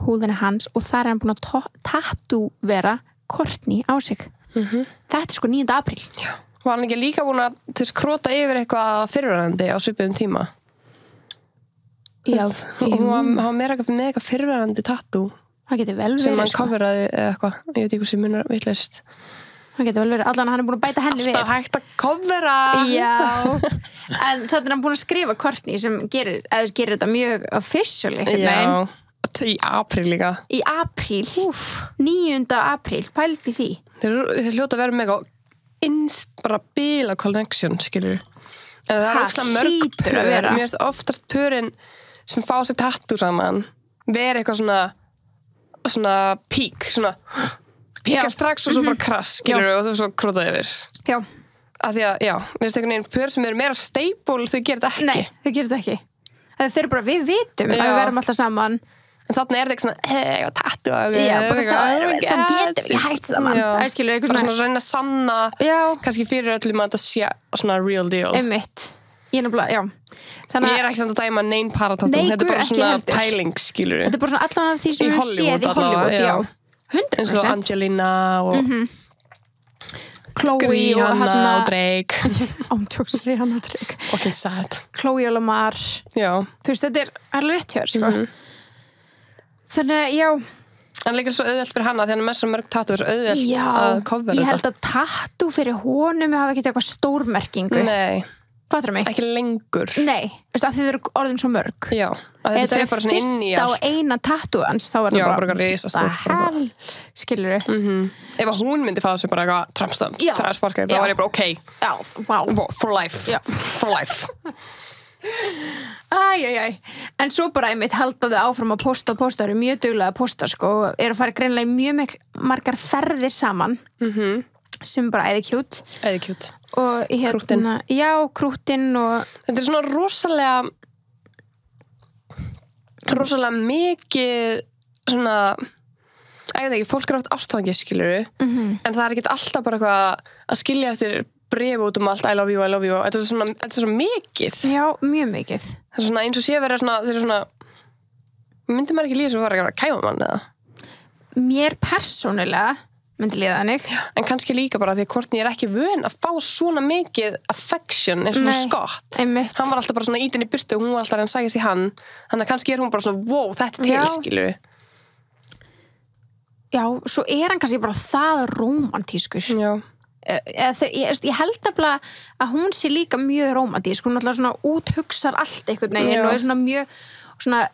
húðinni hans og þar er hann búin að tattúvera Kourtney á sig þetta er sko 9. apríl var hann ekki líka búin að króta yfir eitthvað fyrirverandi á svipuðum tíma já hún var meira með eitthvað fyrirverandi tattú það getur vel verið sem hann coveraði eitthvað, ég veit ekki hvað sem munur vitlaust það getur vel verið, allan hann er búin að bæta henni við alltaf hægt að covera já, en þetta er hann búin að skrifa Kourtney sem gerir þetta mjög official já í apríl líka í apríl, 9. apríl pældi því þeir hljóta að vera með bara bila connection skilur en það er ógeðslega mörg pör mér finnst oftast pörin sem fá sér tattoo saman vera eitthvað svona pík svona píkar strax og svo bara krass skilur og þú svo krótaði yfir já að því að mér finnst einhvern veginn pör sem eru meira stable þau gerir þetta ekki nei, þau gerir þetta ekki þau eru bara, við vitum að við verðum alltaf saman en þarna er þetta eitthvað svona ég var tattoo þá getum við hægt saman æskilur, eitthvað svona reyna að sanna kannski fyrir öllum að þetta sé svona real deal einmitt, ég er náttúrulega, ég er ekki samt að dæma neinn paratatú þetta er bara svona pæling skilur þetta er bara svona allan af því sem við séð í Hollywood 100% eins og Angelina og Chloe Rihanna og Drake ámtjóks Rihanna og Drake fucking sad Chloe og Lamar þú veist, þetta er alveg rétt hjá sko þannig, já en líka svo auðvelt fyrir hana því hann er með svo mörg tattoo er svo auðvelt að covera þetta ég held að tattoo fyrir honum hafa ekkert eitthvað stórmerkingu nei, fattur mig? Ekki lengur nei, þú veist að þið eru orðin svo mörg já, að þetta er bara svona inn í allt fyrsta og eina tattoo hans þá er það bara risastórt skilur ef að hún myndi fá sig bara eitthvað Travis Barker þá var ég bara ok for life en svo bara einmitt haldaðu áfram að posta eru mjög duglega að posta sko og eru að fara greinlega mjög margar ferðir saman sem bara æði kjút og krúttin krúttin og þetta er svona rosalega mikið svona ég veit ekki, fólk er oft ástfangið skiluru en það er ekki alltaf bara eitthvað að skilja eftir bréf út allt I love you þetta er svona mikið já, mjög mikið það er svona eins og sé verið svona þeir eru svona myndi maður ekki líka sem var að kæfa mann eða mér persónulega myndi líða þannig. En kannski líka bara því að Courtney ekki vön að fá svona mikið affection eins og Scott. Einmitt. Hann var alltaf bara svona ítin í burtu og hún var alltaf að sækast í hann. Þannig að kannski hún bara svona, wow, þetta skilur við. Já, svo hann kannski bara það rómantískur. Já. Ég held að hún sé líka mjög rómantísk. Hún alltaf svona úthugsar allt einhvern veginn og svona mjög svona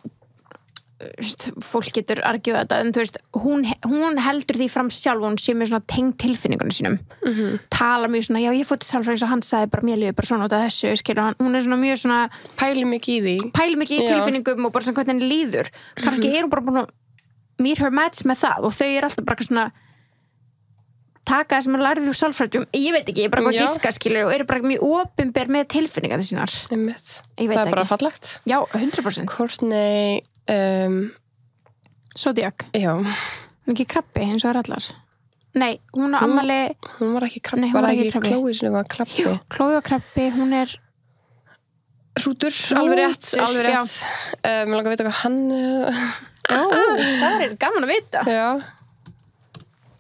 fólk getur argjúið þetta en þú veist, hún heldur því fram sjálf hún sé með svona tengd tilfinningunum sínum tala mjög svona, já ég fór til sálfræðings og hann sagði bara, mér líður bara svona út af þessu skilur, hún svona mjög svona pæli mikið í tilfinningum og bara svona hvernig henni líður kannski hún bara búin að meet her match með það og þau alltaf bara svona taka það sem að lærið úr sálfræðjum ég veit ekki, ég bara hvað giska skilur og bara mjög opinber með tilfinningar þessínar það er bara fallegt já, 100% Courtney Zodiac já hún ekki krabbi eins og allar nei, hún á ammali hún var ekki krabbi, var ekki Chloe sem var krabbi Chloe var krabbi, hún er Hrútur, alveg rétt mér langar að vita hvað hann það er gaman að vita já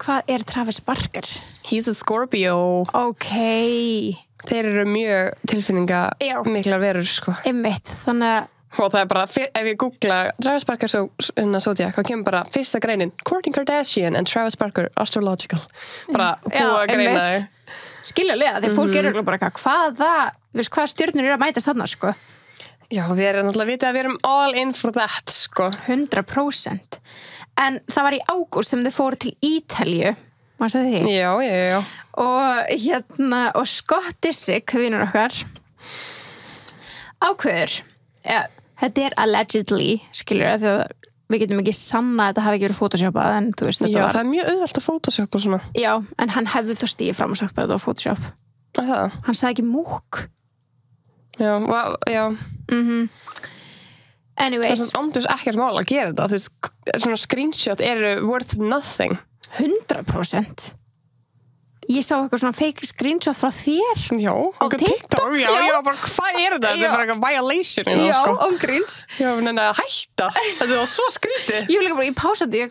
hvað er Travis Barker? He's a Scorpio ok þeir eru mjög tilfinninga miklar verur sko einmitt, þannig að og það er bara, ef ég googla Travis Barker Zodiac, þá kemur bara fyrsta greinin Kourtney Kardashian and Travis Barker Astrological bara búið að greina skiljalega, þegar fólk eru bara hvað stjörnur eru að mætast þarna sko já, við erum náttúrulega vitið að við erum all in for that sko 100% en það var í ágúst sem þau fóru til Ítalíu maður sagði því já og Scott Disick, vinur okkar ákveður þetta allegedly skilur að við getum ekki sanna að þetta hafi ekki verið photoshopað en þú veist þetta já, það er mjög auðvelt að photoshopa svona já, en hann hefði þá stíð fram og sagt bara að þetta var photoshop hann sagði ekki múk já anyways það er andurs ekkert mál að gera þetta þú veist, svona screenshot eru worth nothing 100% ég sá eitthvað svona fake screenshot frá þér já, á TikTok já, bara hvað er þetta? Þetta er bara eitthvað violation já, sko. ángríns já, en að hætta, þetta var svo skrítið ég vil ekki bara, ég pásandi, ég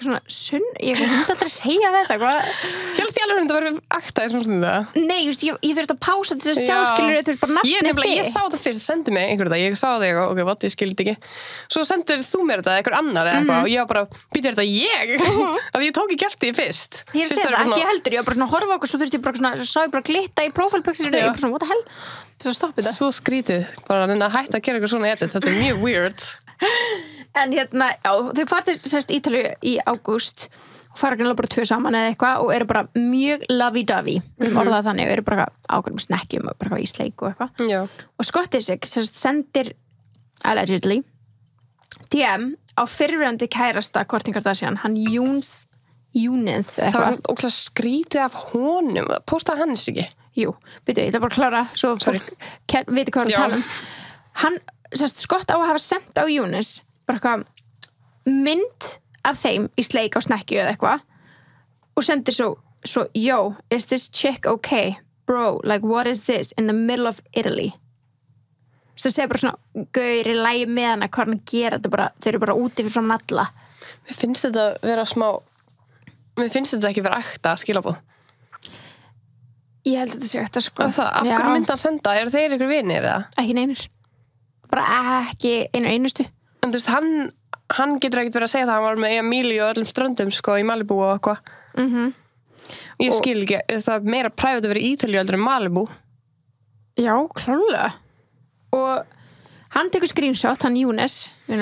hundi aldrei segja þetta held ég alveg að þetta verið aktaði svona stundu nei, just, ég þurfti að pása til þess að sjá skilur þú veist bara nafnið þig ég sá þetta fyrst, sendi mig einhver þetta ég sá þetta, ok, what, ég skildi ekki svo sendir þú mér þetta, einhver annar eða eitthvað og ég var bara, býtir þetta að ég tók ekki eftir því fyrst ég sé það, ekki heldur, ég var bara svona horfa okkur svo þurfti ég bara svona, sá ég bara glitta í profilpixinu ég bara svona, what the hell, þú stoppið það svo skrítið, bara að hætta að gera eitthvað svona edit, þetta er mjög weird en hérna, já, þau farið sérst Ítalíu í ágúst og fara greinlega bara 2 saman eða eitthvað og eru bara mjög lovey-dovey orðað þannig og eru bara ákveðum snekkjum og bara í sleik og eitthvað og Scott Disick sendir allegedly DM á fyrrverandi kærasta Kourtney Kardashian hann Younes það var svona ókslega skrítið af honum postaði hann þessu ekki? Jú, byrju, þetta er bara að klára svo fólk viti hvað við tala hann, Scott á að hafa sendt á Younes bara eitthvað mynd af þeim í sleik á snekju eða eitthvað og sendir svo yo, is this chick okay? Bro, like what is this in the middle of Italy það segir bara svona gaur í lagi með hana hvað hann gera þetta bara, þau eru bara úti fyrir frá alla mér finnst þetta vera mér finnst þetta ekki vera ekta skilabóð ég held að þetta sé ekta sko af hverju myndi hann senda, eru þeir ykkur vinir eða? Ekki neinir bara ekki einustu en þú veist, hann getur ekkert verið að segja það hann var með Emilio og öllum ströndum sko í Malibu og eitthvað ég skil ekki, það er meira private að vera í Ítalíu heldur en Malibu já, klálega og hann tekur screenshot, hann Younes er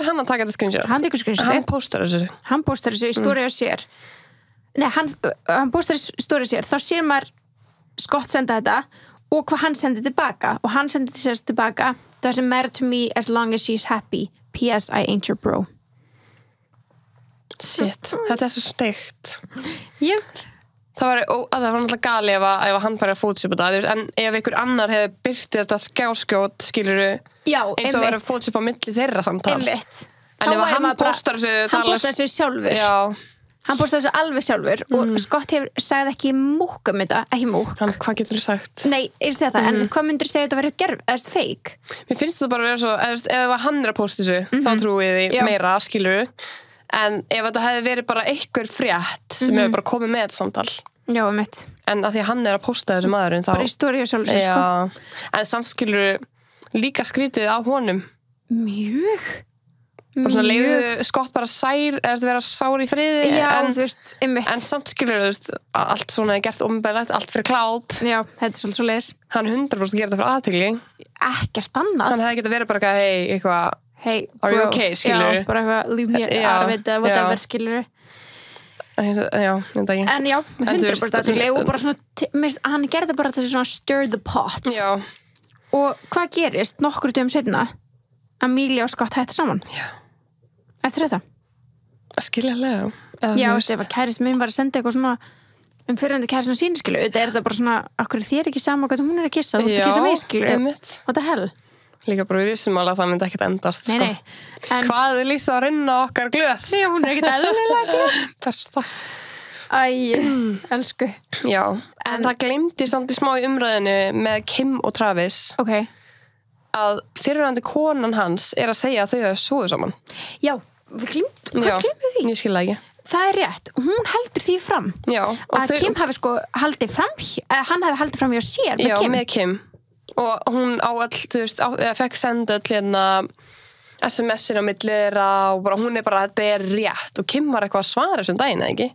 hann að taka þetta screenshot? Hann tekur screenshot hann postar þessu í story á sér nei, hann postar í story á sér þá sér maður Scott senda þetta og hvað hann sendi tilbaka og hann sendi sér tilbaka doesn't matter to me as long as she's happy P.S. I ain't your bro shit, þetta er svo steikt yep. það var náttúrulega gali ef hann færi að photoshopa þetta en ef einhver annar hefði byrtið þetta skjáskjót skiluru eins og verið að photoshopa á milli þeirra samtal en ef hann postar þessu sjálfur hann postaði þessu alveg sjálfur og Scott sagði ekki múk um þetta, ekki múk hvað getur þú sagt? Nei, ég segi það, en hvað myndir þú segja þetta verið fake? Mér finnst þetta bara að vera svo ef hann er að posta þessu, þá trúi ég því meira, skilur en ef þetta hefði verið bara einhver frétt sem hefur bara komið með samtal já, mitt en að því að hann að posta þessu maðurinn þá bara í stóri og sjálfsins sko. En samt skilur líka skrítið á honum mjög bara svona leiðu Scott bara vera sár í friði já, en, þú veist, en samt skilur þú veist allt svona er gert opinberlegt, allt fyrir cloud já, þetta svolítið svo leiðis hann 100% gerir þetta fyrir aðtegli ekkert annað hann hefði getað verið bara eitthvað hey, are you okay, skilur já, bara eitthvað, leave me out of it whatever, skilur já, en já, 100% aðtegli og bara svona, hann gerði bara þessi svona stir the pot já. Og hvað gerist nokkur dögum seinna Amelia og Scott hætti saman já. Eftir þetta skiljalega já, ef að kærist minn var að senda eitthvað svona fyrrandi kæristna sín skilu þetta er þetta bara svona, okkur þér ekki sama hvað hún er að kissa, þú ert að kissa mig skilu what the hell líka bara við vissum alveg að það myndi ekkert endast nei, sko. Hvað er Lísa að rinna okkar glöð já, hún er ekkert eðlilega glöð besta elsku já, en það gleymdi samt í smá í umræðinu með Kim og Travis ok að fyrirvændi konan hans er að segja að þau að svoðu saman já, hvað gleymdu því? Ég skil það ekki það er rétt, hún heldur því fram já, að Kim hafi sko haldið fram hann hafi haldið fram hjá sér með já, Kim með Kim og hún á all, þú veist fekk senda öll hérna SMS-in á millira og bara hún er bara þetta er rétt og Kim var eitthvað að svara þessum daginn, eða ekki?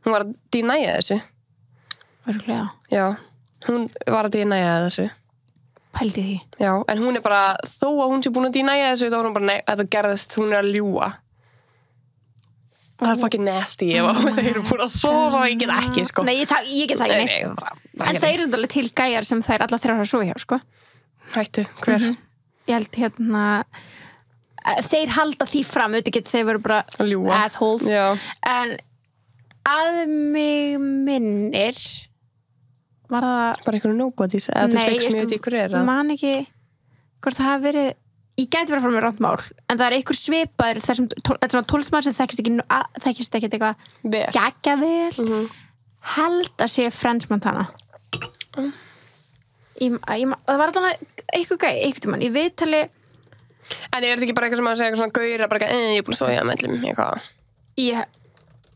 Hún var að dínæja þessu örgulega já, hún var að dínæja þessu pældi því já, en hún er bara, þó að hún sé búin að dínæja þessu þá er hún bara, nei, þetta gerðist, hún er að ljúga það er fucking nasty ef þeir eru búin að sofa ég get ekki, sko nei, ég get það ekki neitt en þeir eru alveg til gæjar sem þær alla þrjár að sofa hjá, sko hættu, hver? Ég held hérna þeir halda því fram, auðvitað getur þeir verið bara ljúga. Assholes já. En að mig minnir var það bara einhverju nobodies eða þú veist ekki sem ég veit ykkur er man ekki hvort það hafi verið ég gæti verið að fara með rátt mál en það er einhver svipaður þessum tólsmaður sem þekkist ekki eitthvað geggja vel held að sé French Montana það var alltaf eitthvað gæi eitthvað tímann í viðtali en er þetta ekki bara eitthvað sem að segja eitthvað svona gauðra bara ég er búin að sofa með allum eitthvað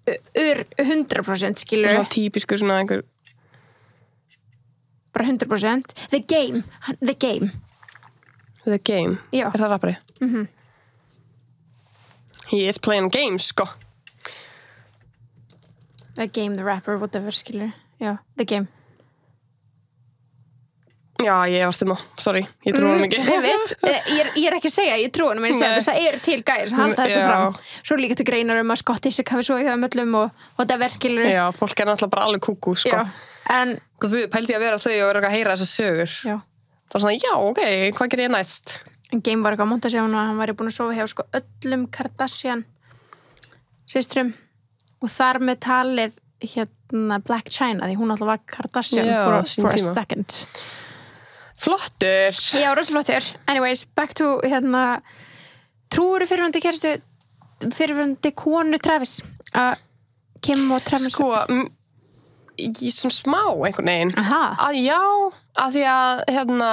100% skilur svona típiskur svona einhver bara 100% The Game já. Er það rappari? He is playing games sko The Game, the rapper, whatever skilur já, The Game já, ég varst sorry, ég trúi hann ekki ég er ekki að segja, ég trúi hann það eru til gæðir sem halda þessu fram svo líka til greinar að Scott Disick hafi svo í höfum öllum og whatever skilur já, fólk er náttúrulega bara alveg kúkú sko já. En þú pældi að vera þau og vera að heyra þessar sögur já. Það var svona, já, ok, hvað ger ég næst? En Game var eitthvað að monta sig og hann væri búin að sofa hjá sko öllum Kardashian systrum og þar með talið hérna Black China því hún alltaf var Kardashian for a second flottur já, rosa flottur anyways, back to hérna trúuru fyrirverandi konu Travis Kim og Travis sko í svona smá einhvern veginn að já, að því að hérna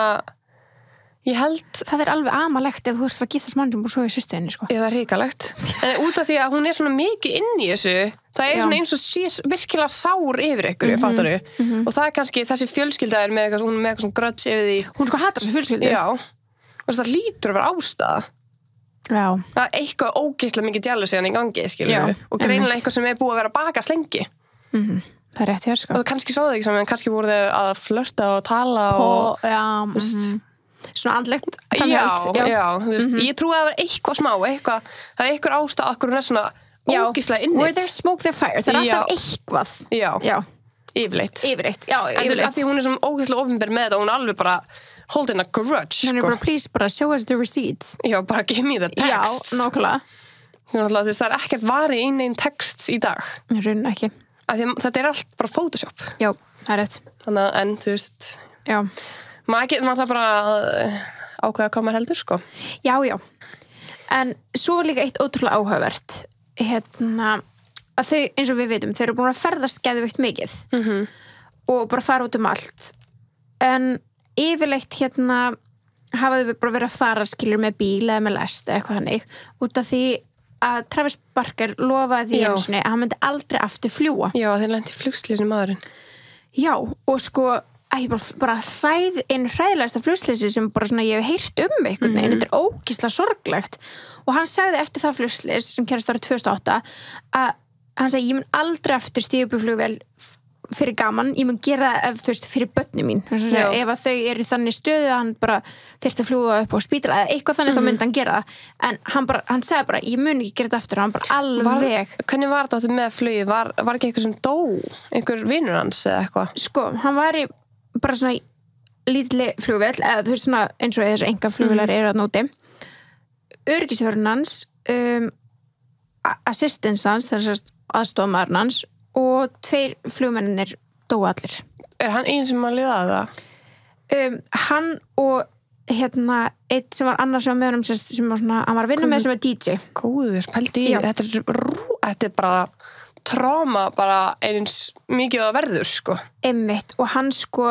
ég held það er alveg amalegt ef þú ert að giftast mannum og svo í systuðinni sko það er ríkalegt en út af því að hún er svona mikið inn í þessu það er svona eins og sé virkilega sár yfir ykkur, fattaru og það er kannski þessi fjölskylda er með eitthvað hún er með eitthvað svona gröts yfir því hún sko hatar þessi fjölskyldu já, og það lítur að vera ástæða já það er eitthvað ógeðslega mikið jealousy í gangi skilur og greinilega eitthvað sem er búið að vera bakast lengi það er rétt hér sko og kannski svo þau ekki saman, kannski voru þau að flörta og tala og svona andlegt framhjáld já, ég trúi að það var eitthvað smá það er eitthvað ástæð okkur hún er svona ógeðslega innit where there's smoke there's fire, það er alltaf eitthvað já, yfirleitt en þú veist að því hún er svona ógeðslega ofinber með þetta og hún er alveg bara holding a grudge sko. Bara, please, bara show us the receipts já, bara give me the text já, nákvæmlega það er ekkert varið inn einn text í dag raun ekki þetta er allt bara Photoshop já, það er rétt þannig að en þú veist já maður það bara ákveða hvað maður heldur sko já en svo var líka eitt ótrúlega áhugavert hérna að þau eins og við veitum þau eru búin að ferðast geðveikt mikið og bara fara út allt en yfirleitt hérna hafa þau bara verið að fara skilur með bíl eða með lest eða eitthvað hannig út af því að Travis Barker lofaði því einu sinni að hann myndi aldrei aftur fljúa. Já, þeir lenti flugslýsinu maðurinn. Já, og sko ekki bara einu hræðilegasta flugslýsi sem bara svona ég hef heyrt einhvern veginn, þetta ógeðslega sorglegt og hann sagði eftir það flugslýs sem gerist árið 2008 að hann sagði ég mun aldrei aftur stíga upp í flugvél fyrir gaman, ég mun gera það ef þú veist fyrir börnin mín, ef að þau eru þannig stöðu að hann bara þyrfti að fljúga upp á spítala eða eitthvað þannig þá myndi hann gera það en hann sagði bara, ég mun ekki gera þetta aftur hann bara alveg. Hvernig var þetta með flugið? Var ekki eitthvað sem dó? Einhver vinur hans eða eitthvað? Sko, hann var í bara svona lítli flugvél eða þú veist svona eins og þessar enga flugvélar eru að nóti öryggisvörðun hans assistance hans, þessar aðstofamaðurinn hans og 2 flugmennir dóu allir. Hann einn sem að liða það? Hann og einn sem var annars með honum sem var svona, hann var að vinna með sem var DJ. Góður, pældi í, þetta er bara tráma bara eins mikið að verður, sko. Einmitt, og hann sko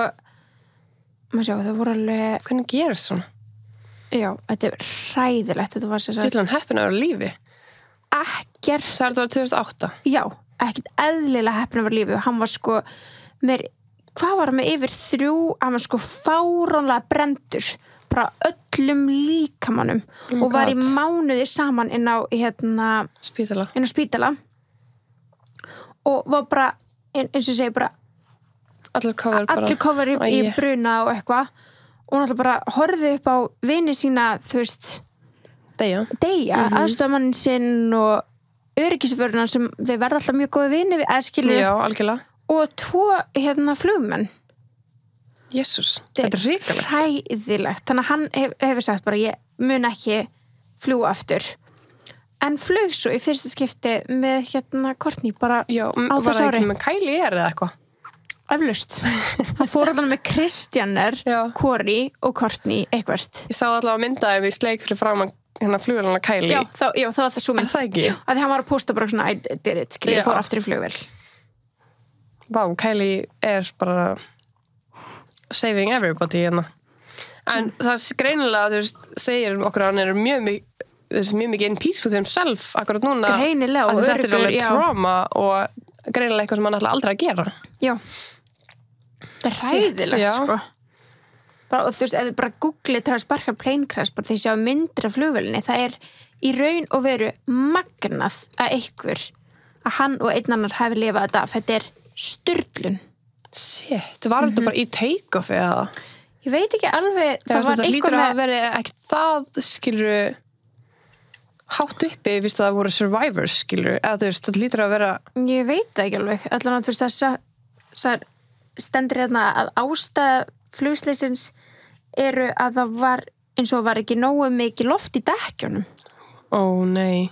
maður sjá, það voru alveg hvernig gerist svona? Já, þetta er hræðilegt, þetta var Stillan heppin að vera lífi? Ekkert. Það var 2008? Já, ekkert eðlilega heppin að vera lífi og hann var sko hvað var hann með yfir 3 hann var sko fáránlega brendur bara öllum líkamannum og var í mánuði saman inn á spítala og var bara eins og segi bara allir cover í bruna og eitthvað og hann alltaf bara horfði upp á vini sína þú veist deyja aðstofamannin sinn og öryggisvörðuna sem þeir verða alltaf mjög góði vini við aðskilju og 2 flugmenn. Jesús, þetta er ríkalegt. Hræðilegt, þannig að hann hefur sagt bara ég mun ekki fljúga aftur en flug svo í fyrsta skipti með Courtney bara á þessu ári. Var það ekki með Kylie eða eitthvað? Eflaust. Hann fór allavega með Kristjanner, Corey og Courtney eitthvað. Ég sá allavega myndaði við sleik fyrir framan flugvélina Kylie. Já, það var það svo mynd. Það ekki? Að því hann var að posta bara svona I did it, ég fór aftur í flugvél. Vá, Kylie er bara saving everybody hérna. En það er greinilega, þú veist, segir okkur að hann er mjög mikið in peace with himself akkurat núna. Greinilega og þetta er alveg trauma og greinilega eitthvað sem hann ætla aldrei að gera. Já. Það er hræðilegt, sko. Bara, og þú veist, ef þú bara googlið Travis Barker plane crash, bara því sjá myndir af flugvélinni, það er í raun og veru magnað að einhver, að hann og einn annar hafi lifað þetta er sturlun. Shit, var þetta bara í take-off eða? Ég veit ekki alveg, það var eitthvað með að vera ekki það, skilur hátt uppi, víst að það voru survivors, skilur, eða þú veist, það lítur að vera ég veit það ekki alveg, allan að þú veist það stendur hérna að ástæða flugslýsins eru að það var eins og var ekki nógu mikið loft í dekkjunum. Ó nei,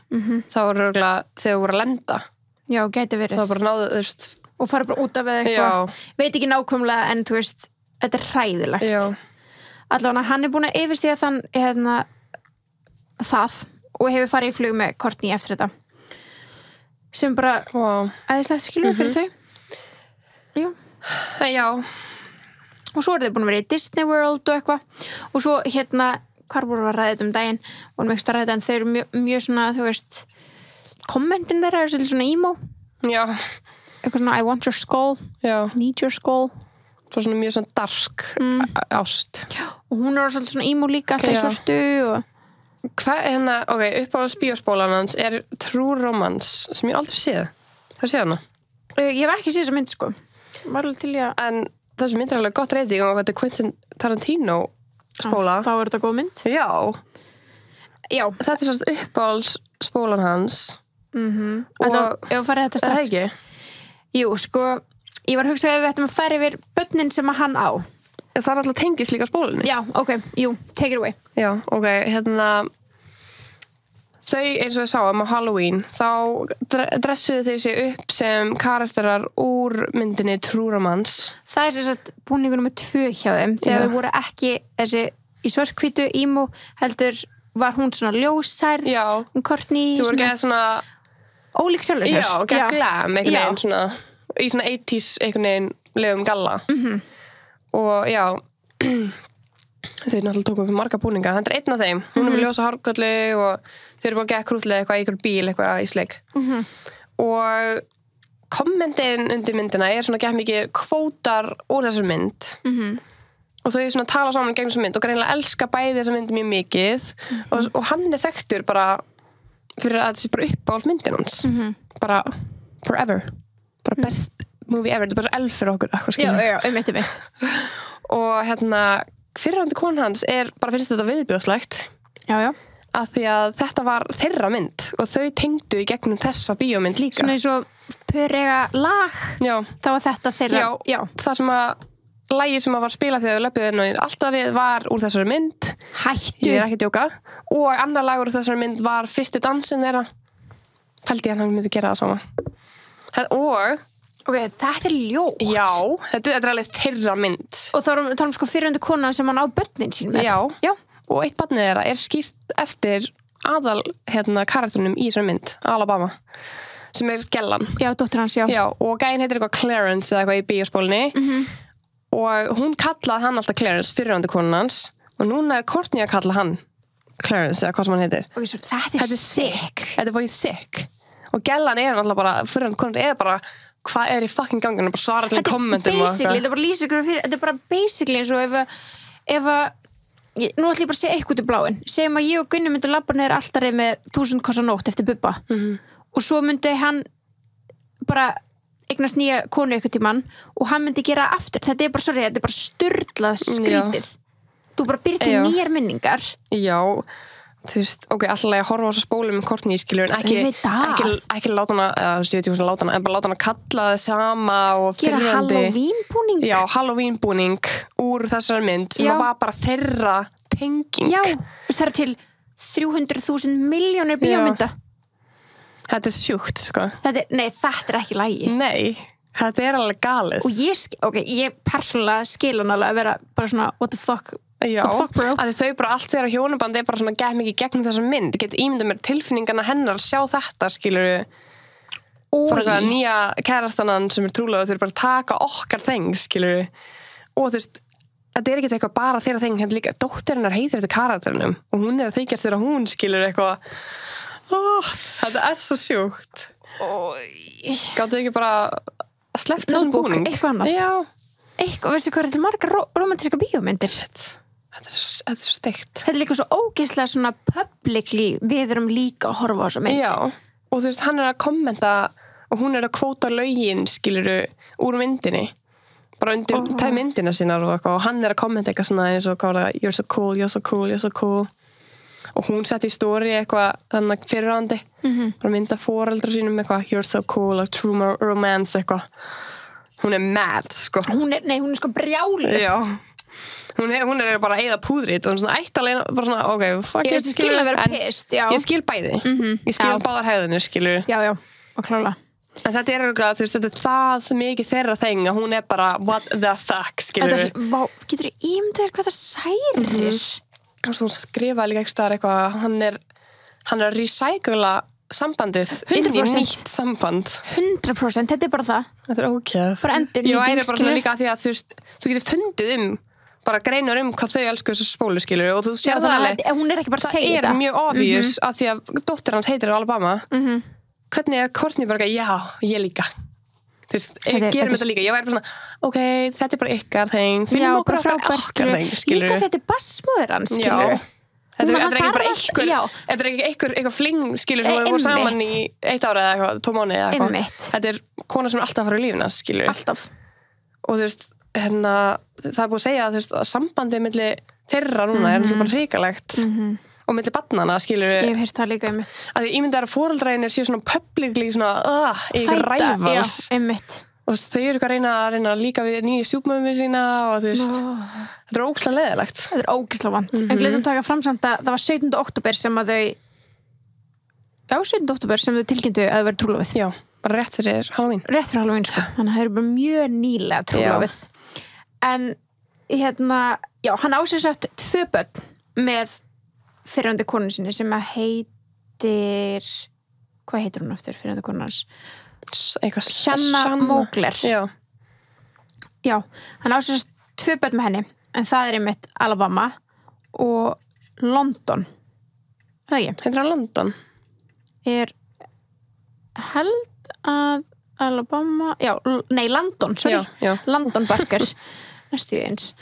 það voru örgulega þegar voru að lenda. Já, gæti verið. Það var bara náðu, þú veist og fara bara út af eitthvað. Veit ekki nákvæmlega en þú veist, þetta er hræðilegt. Já. Allavega hann er búin að yfirstíga það og hefur farið í flug með Courtney eftir þetta. Sem bara æðislegt skilur fyrir þau. Já. Og svo er þau búin að vera í Disney World og eitthvað. Og svo hvar voru að ræða þetta daginn og mjög starra en þau eru mjög svona, þú veist, kommentin þeirra er svolítið svona emo. Já. Eitthvað svona I want your skull, I need your skull. Það var svona mjög svona dark ást. Já. Og hún er svolítið svona emo líka, alltaf í sortu og uppáhalds bíóspólan hans er True Romance sem ég aldrei séð. Það séð hana? Ég hef ekki séð þessa mynd, sko. Var alveg til ég en þessi mynd er alveg gott reyting og þetta er Quentin Tarantino spóla. Þá er þetta góð mynd. Já. Þetta er svona uppáhalds spólan hans. Og ef farið þetta strax. Ekki? Jú, sko, ég var að hugsa ef við ættum að fara yfir börnin sem að hann á. Það er alltaf tengist líka spólunni. Já, ok, jú, take it away. Já, ok, þau eins og ég sá á Halloween, þá dressuðu þeir sig upp sem karakterar úr myndinni True Romance. Það er sem sagt búningur nummer 2 hjá þeim, þegar þau voru ekki þessi í svartkvítu emo, heldur var hún svona ljósær, Courtney. Þau voru ekki svona ólík sjálfur sér. Já, ekki glam, einhvern veginn svona, í svona 80s einhvern veginn legum galla. Og já, Þau náttúrulega tókum fyrir marga búninga. Þetta einn af þeim. Hún með ljósa hárkollu og þau bara að gekk krútlega eitthvað í ykkur bíl, eitthvað í sleik. Og kommentin undir myndina svona gekk mikið kvótar úr þessar mynd. Og þau svona tala saman gegn þessar mynd og greinilega elska bæði þessar mynd mjög mikið. Og hann þekktur bara fyrir að þessi bara uppáhald myndin hans. Bara forever. Bara best movie ever. Þetta bara svo elfur okkur. Já, einmitt. Og fyrrandi konan hans bara finnst þetta viðbjóðslegt. Já. Af því að þetta var þeirra mynd og þau tengdu í gegnum þessa bíómynd líka. Svona eins og pörega lag. Já. Þá var þetta þeirra. Já. Það sem að lagið sem að var spilað þegar þau löpuðu inn og alltarið var úr þessari mynd. Hættu. Ég ekki að djóka. Og annar lag úr þessari mynd var fyrsti dansin þeirra. Pældi hann myndi gera það sama. Og Ok, þetta ljótt. Já, þetta alveg þeirra mynd. Og þá erum sko fyrrandi konan sem hann á börnin sín með. Já. Og eitt barnið þeirra skýrt eftir aðal karakternum í þessari mynd, Alabama, sem Gellan. Já, dóttir hans, já. Já, og gæinn heitir eitthvað Clarence eða eitthvað í bíóspólinni. Og hún kallaði hann alltaf Clarence, fyrrandi konan hans, og núna Courtney að kalla hann Clarence eða hvað sem hann heitir. Og svo, þetta sick. Þetta er sick. Og Gellan alltaf bara, fyrrandi konan bara hvað í fucking gangan, bara svara allir kommentum þetta er bara lýsingur fyrir, þetta er bara basically eins og ef nú ætlum ég bara að segja eitthvað út í bláin, segjum að ég og Gunni myndi labba niður alltaf með 1000 kossa nótt eftir Bubba og svo myndi hann bara eignast nýja konu eitthvað tímann og hann myndi gera aftur, þetta er bara sturlað skrítið þú bara byrjir til nýjar minningar. Já, þú veist, ok, alltaf að horfa á þessa spólu með Courtney skilur, en ekki láta hana, ég veit ekki hvað láta hana, en bara láta hana kalla það sama og gera Halloween-búning. Já, Halloween-búning úr þessari mynd sem var bara þeirra tenging. Já, það er til 300.000 milljónir bíómynda. Þetta sjúkt, sko. Þetta er ekki lagi. Nei, þetta alveg galið. Og ég persónulega skil hún alveg að vera bara svona, what the fuck. Já, að þau bara allt þeirra hjónaband bara svona gett mikið gegnum þessa mynd. Ég get ímyndað mér tilfinningana hennar að sjá þetta, skilur bara eitthvað nýja kærastanan sem trúlega þau bara taka okkar þeng, skilur og þú veist, þetta ekki eitthvað bara þeirra þeng, hérna líka dóttir hennar heitir eftir karakterinum og hún að þykjast þeirra hún, skilur eitthvað þetta svo sjúkt Gáttu ekki bara sleppt þessum búning? Eitthvað annað? Já. Eitthvað, veistu hvað til margar romantíska bíómyndir? Þetta svo steikt. Þetta líka svo ógeðslega svona publicly, við erum líka að horfa á þessa mynd. Já, og þú veist, hann að kommenta og hún að kvóta lögin, skiluru, úr myndinni. Bara undir myndina sínar og eitthvað og hann að kommenta eitthvað svona eins og hvað you're so cool, you're so cool, you're so cool. Og hún setti í story eitthvað þannig fyrirhandi, bara mynda foreldra sínum eitthvað you're so cool, like true romance eitthvað. Hún mad, sko. Hún er sko brjáluð. Já. Hún bara að eyða púðrið og svona ættalega bara svona, ok, fuck it. Ég skil að vera pissed, já. Ég skil bæði. Ég skil báðar hæðunir, skilur. Já, og klála. En þetta örugglega, þú veist, þetta það mikið þeirra þeng að hún bara, what the fuck, skilur. Getur þú ímyndaðir hvað það særir? Og svo skrifaði líka ekki staðar eitthvað, hann að recycla sambandið inn í nýtt samband. 100%, þetta bara það. Þetta ókjöf. Bara endur nýting, skilur. Bara svona líka því að þú getur fundið bara greinar hvað þau elsku þessu spólu, skilur. Og þú sér það alveg. Hún ekki bara að segja þetta. Það mjög obvious að því að dóttir hans heitir Alabama. Hvernig Courtney bara, já, ég líka. Þú veist, gerum þetta líka. Ég væri bara svona, ok, þetta bara ykkar þeng. Finnum okkur okkar þeng, skilur. Líka þetta bassmóður hans, skilur. Þetta ekki bara þetta eitthvað fling, skilur, sem við vorum saman í 1 ára eða eitthvað, 2 mánuði eða eitthvað. Þetta kona sem alltaf fara í lífina, skilur. Alltaf. Og þú veist, það búið að segja að, þú veist, að sambandið milli þeirra núna bara hrikalegt og milli barnanna, skilur. Ég hef heyrt það líka einmitt. Að því ímyndar að foreldræðinir séu svona publicly svona, eitthvað ræfals. Já, einmitt. Og þau eru eitthvað að reyna líka við nýju stjúpmömmu sína og þú veist, þetta ógeðslega leiðilegt. Þetta ógeðslega vant. En gleðum taka fram samt að það var 17. október sem að þau 17. október sem þau tilkynntu að þau verið trúlofið. Já, bara rétt fyrir Halloween. Rétt fyrir Halloween, sko. Þannig að þau eru bara mjög nýlega trúlofið. En já, hann á sér sagt 2 börn með fyrrandi konu sinni sem að heitir, hvað heitir hún aftur fyrrandi konu hans? Shanna Mogler. Já, hann á sér 2 börn með henni en það einmitt Alabama og London. Það ekki? Heitir hann London? Held að Alabama, Landon, sorry. Já. Landon Barker, næstu eins.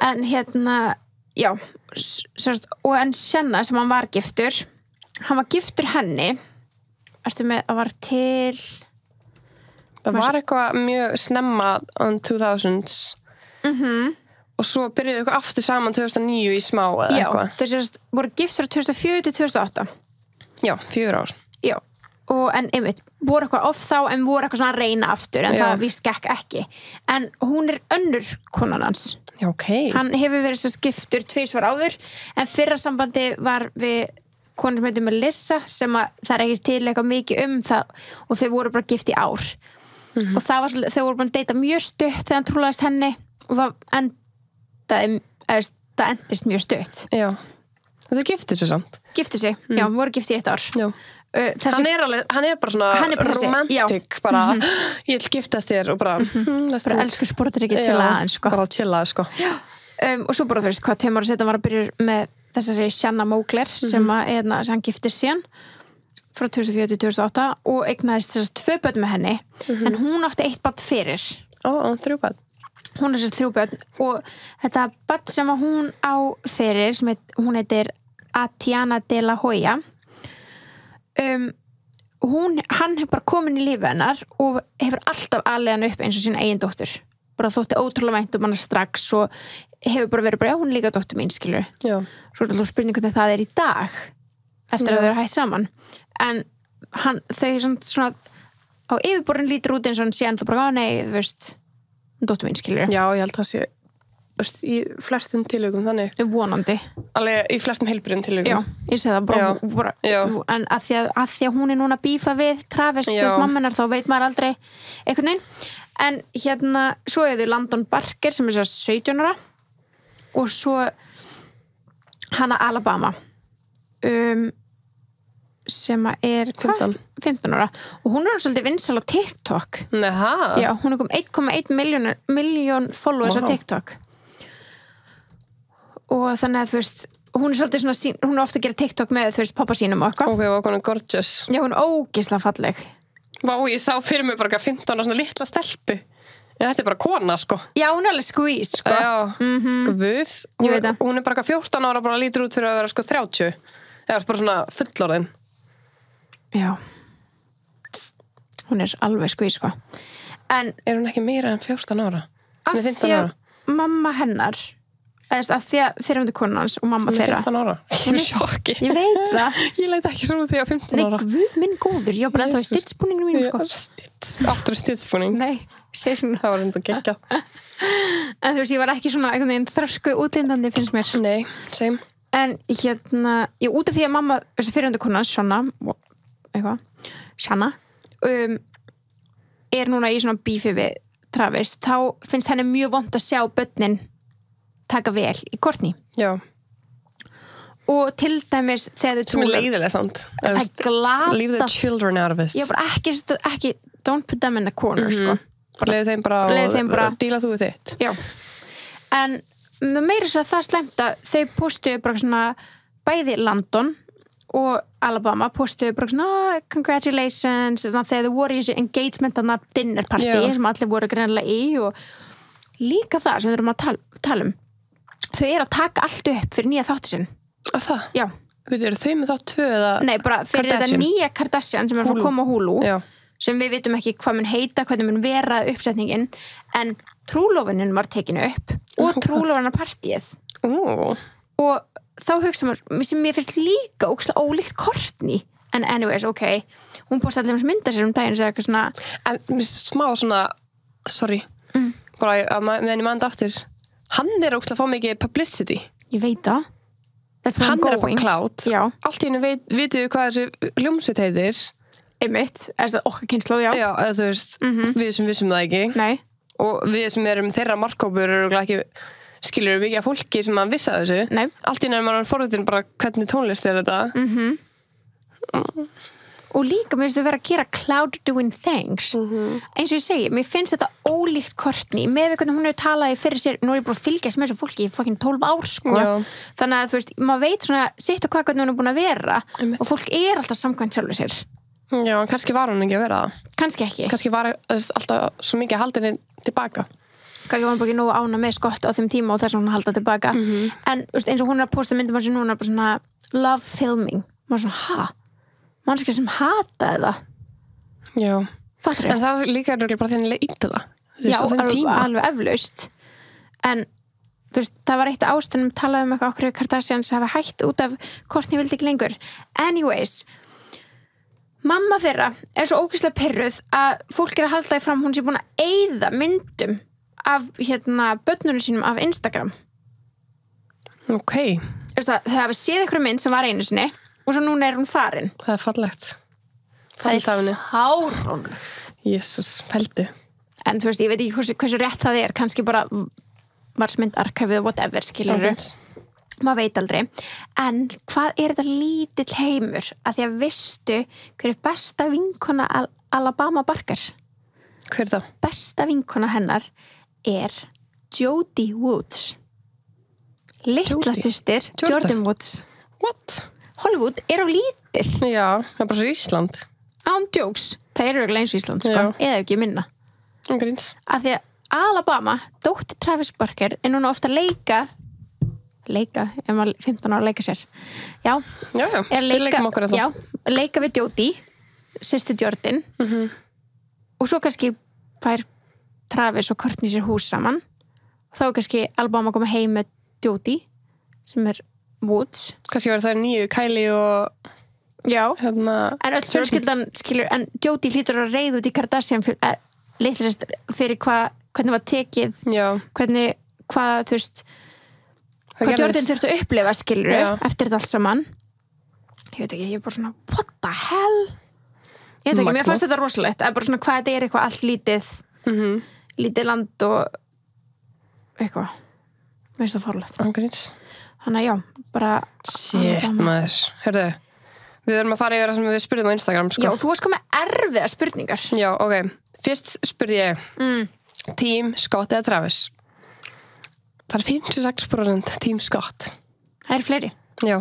En og en Shanna sem hann var giftur, hann var giftur henni, ertu með að var til... Það var eitthvað mjög snemma on 2000s og svo byrjuðu eitthvað aftur saman 2009 í smá eða eitthvað. Já, þeir voru giftur 2004 til 2008. Já, 4 ár. Já. Og en einmitt, voru eitthvað off þá en voru eitthvað svona að reyna aftur en það víst gekk ekki en hún önnur konan hans já, ok hann hefur verið svo giftur 2 svar áður en fyrra sambandi var við konur sem heitir Melissa sem að það ekki til eitthvað mikið það og þau voru bara gift í ár og það var svolítið, þau voru bara að deyta mjög stutt þegar hann trúlaðist henni og það endist mjög stutt já, þau giftu sig samt já, voru gift í 1 ár já hann er bara svona romantik bara, ég vil giftast þér og bara bara elsku sportur ekki chilla aðeins sko. bara chilla sko. Og svo bara þú veist hvað 2 ára setna var að byrja með þessari Shanna Mogler sem hann giftist síðan frá 2004 til 2008 og eignaðist þess 2 börn með henni en hún átti 1 barn fyrir 3 börn hún þess 3 börn og þetta barn sem hún á fyrir sem hún heitir Atiana de la Hoya hann hefur bara komin í lífi hennar og hefur alltaf alið hann upp eins og sína eigin dóttur bara þótti ótrúlega vænt hann strax og hefur bara verið já, hún er líka dóttur mín, skilur já. Svo er alltaf spurning hvernig það í dag eftir að þau eru hætt saman en þau svona á yfirborðin lítur út eins og hann sé ennþá bara, nei, þú veist dóttur mín, skilur já, ég held það sé í flestum tilögum þannig vonandi alveg í flestum heilbrigðum tilögum já, ég segi það bara en að því að hún er núna að bífa við Travis mammenar þá veit maður aldrei einhvern veginn en svo er þau Landon Barker sem er 17 ára og svo hana Alabama sem er 15 ára og hún er svolítið vinsæl á TikTok já, hún kom 1,1 miljón followers á TikTok og þannig að þú veist hún er svolítið svona, hún er ofta að gera TikTok með þú veist pappa sínum og eitthvað ok, hún er gorgeous já, hún er ógeðslega falleg ég sá fyrir mig bara 15 ára svona litla stelpu en þetta er bara kona sko já, hún er alveg squeeze sko já, guð hún er bara 14 ára bara lítur út fyrir að vera sko 30 eða bara svona fullorðin já hún er alveg squeeze sko en er hún ekki meira en 14 ára? Hún er 15 ára mamma hennar að því að þeir eru konan hans og mamma þeirra 15 ára, ég er sjokki ég veit það ég leit ekki svona því á 15 ára nei, guð minn góður, ég var bara ennþá í stitsbúninginu mínu sko áttur stitsbúning nei, sér svona það var enda geggjað en þú veist, ég var ekki svona einhvern veginn þrösku útlindandi finnst mér nei, same en ég út af því að mamma þessi fyrirhundu konan, Shanna er núna í svona bífi við Travis, þá finnst henni mjög vont að sjá börnin taka vel í Courtney já og til dæmis þegar þau sem er leiðilega samt það er glata leave the children out of this já, bara ekki don't put them in the corner sko leiðu þeim bara og díla þú við þitt já en meira svo að það slemt að þau postuðu bara svona bæði Landon og Alabama postuðu bara svona congratulations þegar þau voru í þessu engagement dinner party sem allir voru greinilega í og líka það sem við erum að tala þau eru að taka allt upp fyrir nýja þáttu sinn það? já eru þau með þátt 2 eða nei, bara fyrir þetta nýja Kardashian sem er að koma á Hulu já. sem við vitum ekki hvað mun heita hvernig mun vera uppsetningin en trúlofunin var tekinu upp og trúlofunarpartíið og þá hugsa maður sem mér finnst líka ólíkt Courtney en anyways, ok hún postaði allir mynda sér daginn og segja svona en smá svona sorry bara meðan ég manda aftur hann er ógeðslega að fá mikið publicity ég veit það hann er að fá clout já. allt í hennu vitum við hvað þessi hljómsveit heitir einmitt, það okkar kynslóð já þú veist, við sem vissum það ekki nei. og við sem erum þeirra markkópur eru ekki skilur við ekki að fólki sem að vissa þessu nei. allt í hennu er maður forvitin bara hvernig tónlist er þetta og líka mér finnst þau vera að gera cloud doing things eins og ég segi, mér finnst þetta ólíkt Kourtney með hvernig hún hefur talað fyrir sér, nú er ég bara að fylgjast með þessu fólki í fucking 12 ár sko. Þannig að þú veist, maður veit svona sitt og hvað hvernig hún er búin að vera og fólk er alltaf samkvæmt sjálfur sér. Já, kannski var hún ekki að vera það. Kannski var alltaf svo mikið haldinni tilbaka. Kannski var hún bara ekki nógu ána með Scott á þeim tíma og þess að hún halda tilbaka en veist, eins og hún er að posta myndum á sig núna bara svona love filming maður svona, mannskja sem hataði það. Já. Fattur en það er líka bara þennilega ítið það. Já, alveg eflaust en þú veist, það var eitt ástæðum talað um eitthvað okkur Kardashians hafa hætt út af Kourtney vildi ekki lengur. Anyways, mamma þeirra er svo ógeðslega pirruð að fólk er að halda því fram hún sé búin að eyða myndum af börnunum sínum af Instagram. Ok. Þau hafa séð eitthvað mynd sem var einu sinni og svo núna er hún farin. Það er fallegt. Það er fáránlegt. Jesus, pældu. En þú veist, ég veit ekki hversu rétt það er. Kannski bara var mynd arkæfið whatever, skilurðu. Maður veit aldrei. En hvað er þetta lítill heimur? Að því að vistu hver er besta vinkona Alabama Barker? Hver er það? Besta vinkona hennar er Jodie Woods. Litla systir Jordan Woods. What? Hollywood er á lítill. Já, það er bara svo Ísland. Án jokes. Það er örugglega eins og Ísland, sko. Eða ekki minna. Gríns. Að því að Alabama, dóttir Travis Barker, er núna ofta leika, ef maður 15 ára leika sér. Já. Er leika við Jodie, systir Jordan. Og svo kannski fær Travis og Kourtney sér hús saman. Þá er kannski Alabama koma heim með Jodie, sem er Woods. Kannski var það nýju Kylie og en öll fjölskyldan skilur, en Jodie hlýtur að reiða út í Kardashian fyrir hvernig var tekið hvað þú veist hvað Jordan þurfti að upplifa skilur eftir þetta allt saman. Ég veit ekki, ég er bara svona what the hell? Ég veit ekki, mér fannst þetta rosalegt að bara svona hvað þetta er eitthvað allt lítið land og eitthvað mér finnst það fárlegt. Þannig að já, bara shit maður, hörðu við erum að fara yfir það sem við spurðum á Instagram sko. Já, þú varst með erfiða spurningar. Já, ok, fyrst spurði ég Team Scott eða Travis. Það er 56% Team Scott. Það eru fleiri? Já.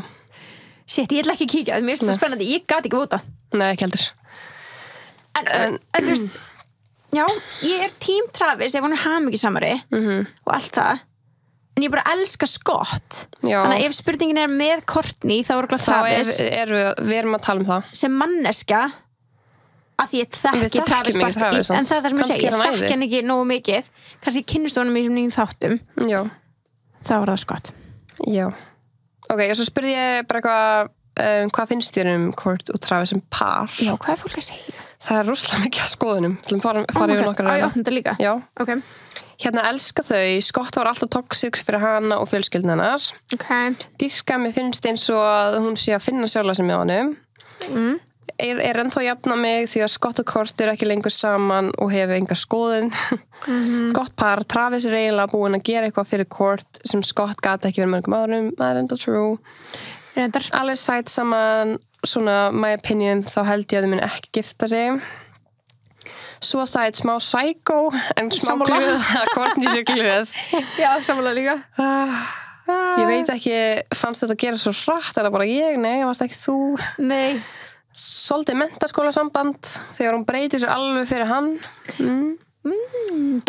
Shit, ég ætla ekki að kíkja, mér finnst það spennandi, ég gat ekki vota. Nei, ekki heldur. En þú veist já, ég er Team Travis ef hún er hamingjusamari og allt það. En ég bara elska Scott. Þannig að ef spurningin er með Kourtney þá er Travis við erum að tala um það sem manneska að því ég þekki Travis Barker en það er það sem ég segi, ég þekki hann ekki nógu mikið kannski kynnist honum í þessum nýjum þáttum þá var það Scott. Já, ok, og svo spurði ég bara hvað finnst þér um Kourt og Travis sem par? Já, hvað er fólk að segja? Það er rosalega mikið að skoðunum fara yfir nokkar ég opna þetta líka? Já, ok. Hérna elska þau, Scott var alltaf toxic fyrir hana og fjölskyldin hennar. Díska mér finnst eins og að hún sé að finna sjálfa sig með honum. Er ennþá jafna mig því að Scott og Kourt eru ekki lengur saman og hefur enga skoðun. Gott par, Travis er eiginlega búin að gera eitthvað fyrir Kourt sem Scott gat ekki verið mörgum árum. Það er enda true. Alveg sætt saman, svona my opinion, þá held ég að þau muni ekki gifta sig. Suicide, smá psycho en smá glöð að Kourtney sé glöð. Já, sammála líka. Ég veit ekki, fannst þetta gera svo hratt eða bara ég, nei, varst ekki þú? Nei. Svolítið menntaskólasamband þegar hún breytir sér alveg fyrir hann.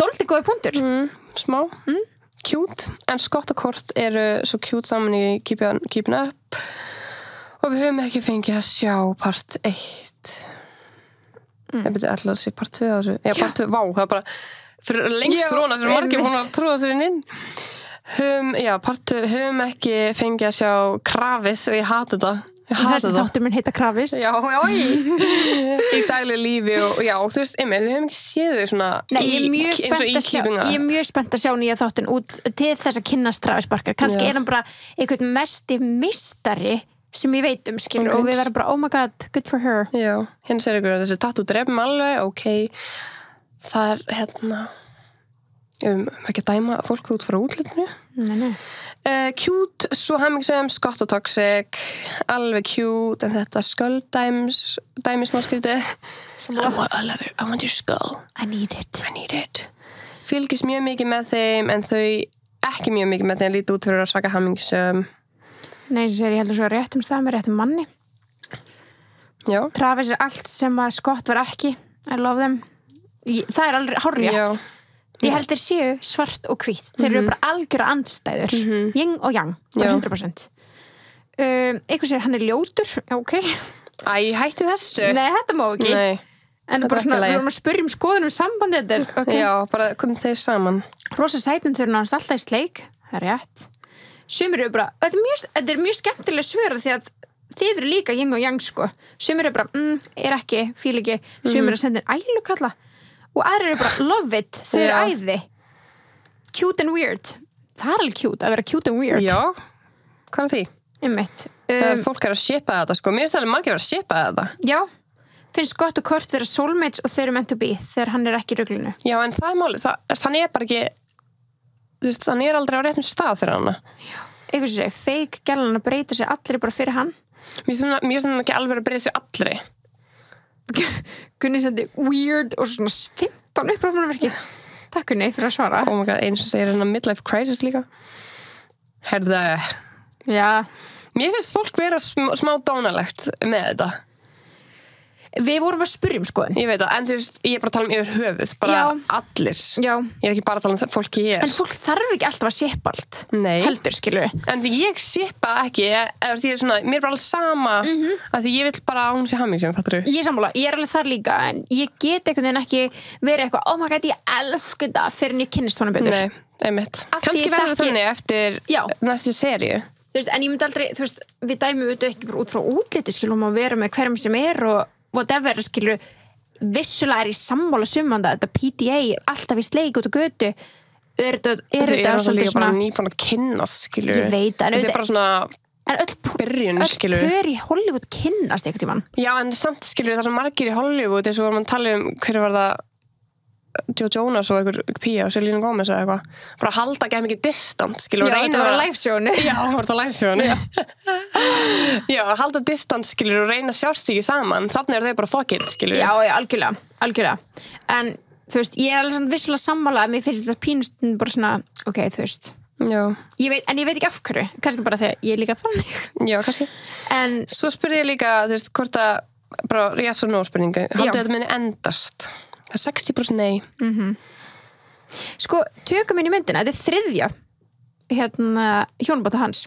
Dóldi góði punktur. Smá. Cute. En Scott og Kourt eru svo cute saman í Keeping Up og við höfum ekki fengið að sjá part 1. Ég byrja alltaf að sé part 2 á þessu. Já, part 2, vá, það er bara fyrir lengst frá hana sem margir hún að trúða sér inn. Part 2, höfum ekki fengið að sjá Travis og ég hata þetta. Þessi þáttur mun heita Travis. Já, í daglega lífi og já, þú veist, Emil, við höfum ekki séð þau svona ég er mjög spennt að sjá nýja þáttin út til þess að kynnast Travis Barker. Kannski er hann bara einhvern mesti mistari sem ég veit skilur og við verðum bara, oh my god, good for her. Já, hins er ykkur þessi tattoo drefum alveg, ok. Það er Ekki að dæma fólk út frá útlitinu. Nei. Cute, svo hammingsum, skott og toxic, alveg cute, en þetta dæmi smá skrítið. I want your skull. I need it. Fylgist mjög mikið með þeim, en þau ekki mjög mikið með þeim, lítið út fyrir að svaka hammingsum. Nei, ég heldur svo réttum stað með réttum manni. Já. Travis allt sem að Scott var ekki. I love them. Það alveg hárrétt. Ég heldur séu svart og hvítt. Þeir eru bara algjöra andstæður. Yin og yang, 100%. Eitthvað sér hann ljótur. Ok. Æ, hætti þessu. Nei, þetta má ekki. Nei. En bara svona, við vorum að spyrja skoðun sambandi þetta. Okay. Já, bara komum þeir saman. Rosa sætum þau náðast alltaf í sleik. Það rétt. Sumir eru bara, þetta er mjög skemmtilega svöra því að þið eru líka yin og yang sko. Sumir eru bara, ekki, fíl ekki. Sumir eru að senda ælukalla. Og aðrir eru bara, love it, þau eru æði. Cute and weird. Það alveg cute, að vera cute and weird. Já, hvað því? Einmitt. Fólk að shipa þetta sko. Mér finnst það margir að shipa þetta. Já, finnst gott og kort vera soulmates og þau eru meant to be þegar hann er ekki í ruglunu. Já, en það málið, hann er bara ekki, þú veist, hann er aldrei á réttum stað fyrir hana. Já, eitthvað sem segir, fake gælan að breyta sér allir bara fyrir hann. Mér finnst hann ekki alveg að breyta sér allri. Gunni sendi weird og svona 15 uppráfnarverki. Takk Gunni fyrir að svara. Oh my god, eins og segir hann midlife crisis líka. Herðu. Já. Mér finnst fólk vera smá dónalegt með þetta. Við vorum að spyrja skoðun. Ég veit það, en þú veist, ég er bara að tala yfir höfuð, bara allir. Já. Ég er ekki bara að tala fólki ég er. En fólk þarf ekki alltaf að shipa allt. Nei. Heldur, skilur við. En ég shipa ekki, eða ég er svona, mér er bara alveg sama, af því ég vil bara að hún sé hammingsum, fattur þú? Ég er sammála, ég er alveg þar líka, en ég get einhvern veginn ekki verið eitthvað, oh my god, ég elska þetta fyrir en ég kynnist honum betur. Nei, einmitt. Kannski verður þannig eftir næstu seríu. Þú veist, en ég myndi aldrei, þú veist, við dæmum þetta ekki bara út frá útliti, skilum að vera með hverjum sem er og whatever, skilur, vissulega er í sammála summanda, þetta PDA er alltaf í sleik út á götu, er þetta svolítið svona bara nýfann að kynnast, skilur. Ég veit, en þetta er bara svona byrjun, skilur. Öll pör í Hollywood kynnast einhvern tímann. Já, en samt, skilur, það er svo margir í Hollywood, eins og mann tala hver var það Joe Jonas og einhver Pía og Selena Gomez eða eitthvað, bara halda ekki mikið distant, skilur. Já, þetta var livesjónu. Já, það var þetta livesjónu. Já, halda distant, skilur, og reyna sjást ekki saman, þannig þau bara fuck it, skilur. Já, algjörlega. En, þú veist, ég er alveg svona vissulega sammála að mér finnst þetta pínustund bara svona, ok, þú veist. Já. En ég veit ekki af hverju, kannski bara þegar ég er líka þannig. Já, kannski. En svo spurði ég líka, þú veist, hvort að, bara yes or no spurningu, haldið þetta muni endast? Það er 60% nei. Sko, tökum inn í myndina, þetta er þriðja hjónabata hans.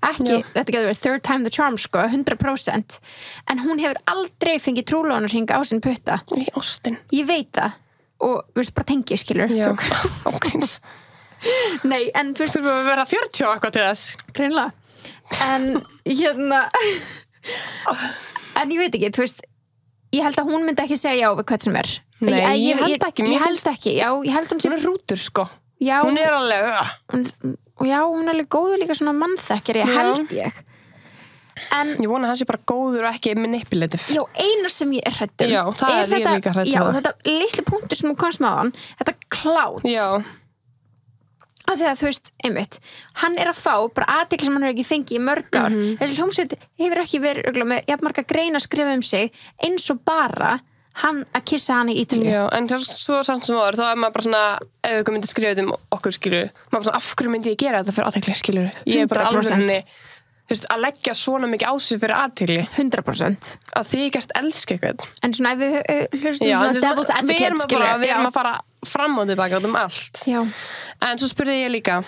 Ekki, þetta getur verið third time the charm, sko, 100%. En hún hefur aldrei fengið trúlónarhring á sinn putta. Í ástin. Ég veit það. Og, þú veist, bara tengi, skilur. Já, ákveðins. Nei, en þú veist... Þú verður að vera 40 eitthvað til þess. Greinlega. En, en ég veit ekki, þú veist, ég held að hún myndi ekki segja já við hvað sem er. Nei, ég held ekki. Ég held ekki, já, ég held hún sé... Hún er rútur, sko. Já. Hún er alveg... Já, hún er alveg góður líka svona mannþekkjari, held ég. En... Ég vona að hann sé bara góður og ekki manipulative. Já, eina sem ég er hrædd Já, það er ég líka hrædd. Já, þetta litli punktur sem hún komst með hann, þetta clout. Já. Af því að þú veist, einmitt, hann er að fá bara athygli sem hann hefur ekki fengið í mörg ár. Þessi hljómsveit hefur ekki verið með jafnmarga greina að skrifa sig eins og bara hann að kissa hann í Ítalíu. Já, en svo samt sem áður, þá er maður bara svona, ef ykkur myndi skrifa þetta okkur, skilur, maður svona, af hverju myndi ég gera þetta fyrir athygli, skilur? Ég er bara alveg henni, þú veist, að leggja svona mikið á sig fyrir athygli. 100%. Að þykjast elska eitthvað. En svona, ef við hlustum svona devil's advocate, skilur. Við erum að fara fram og tilbaka um allt. Já. En svo spurði ég líka,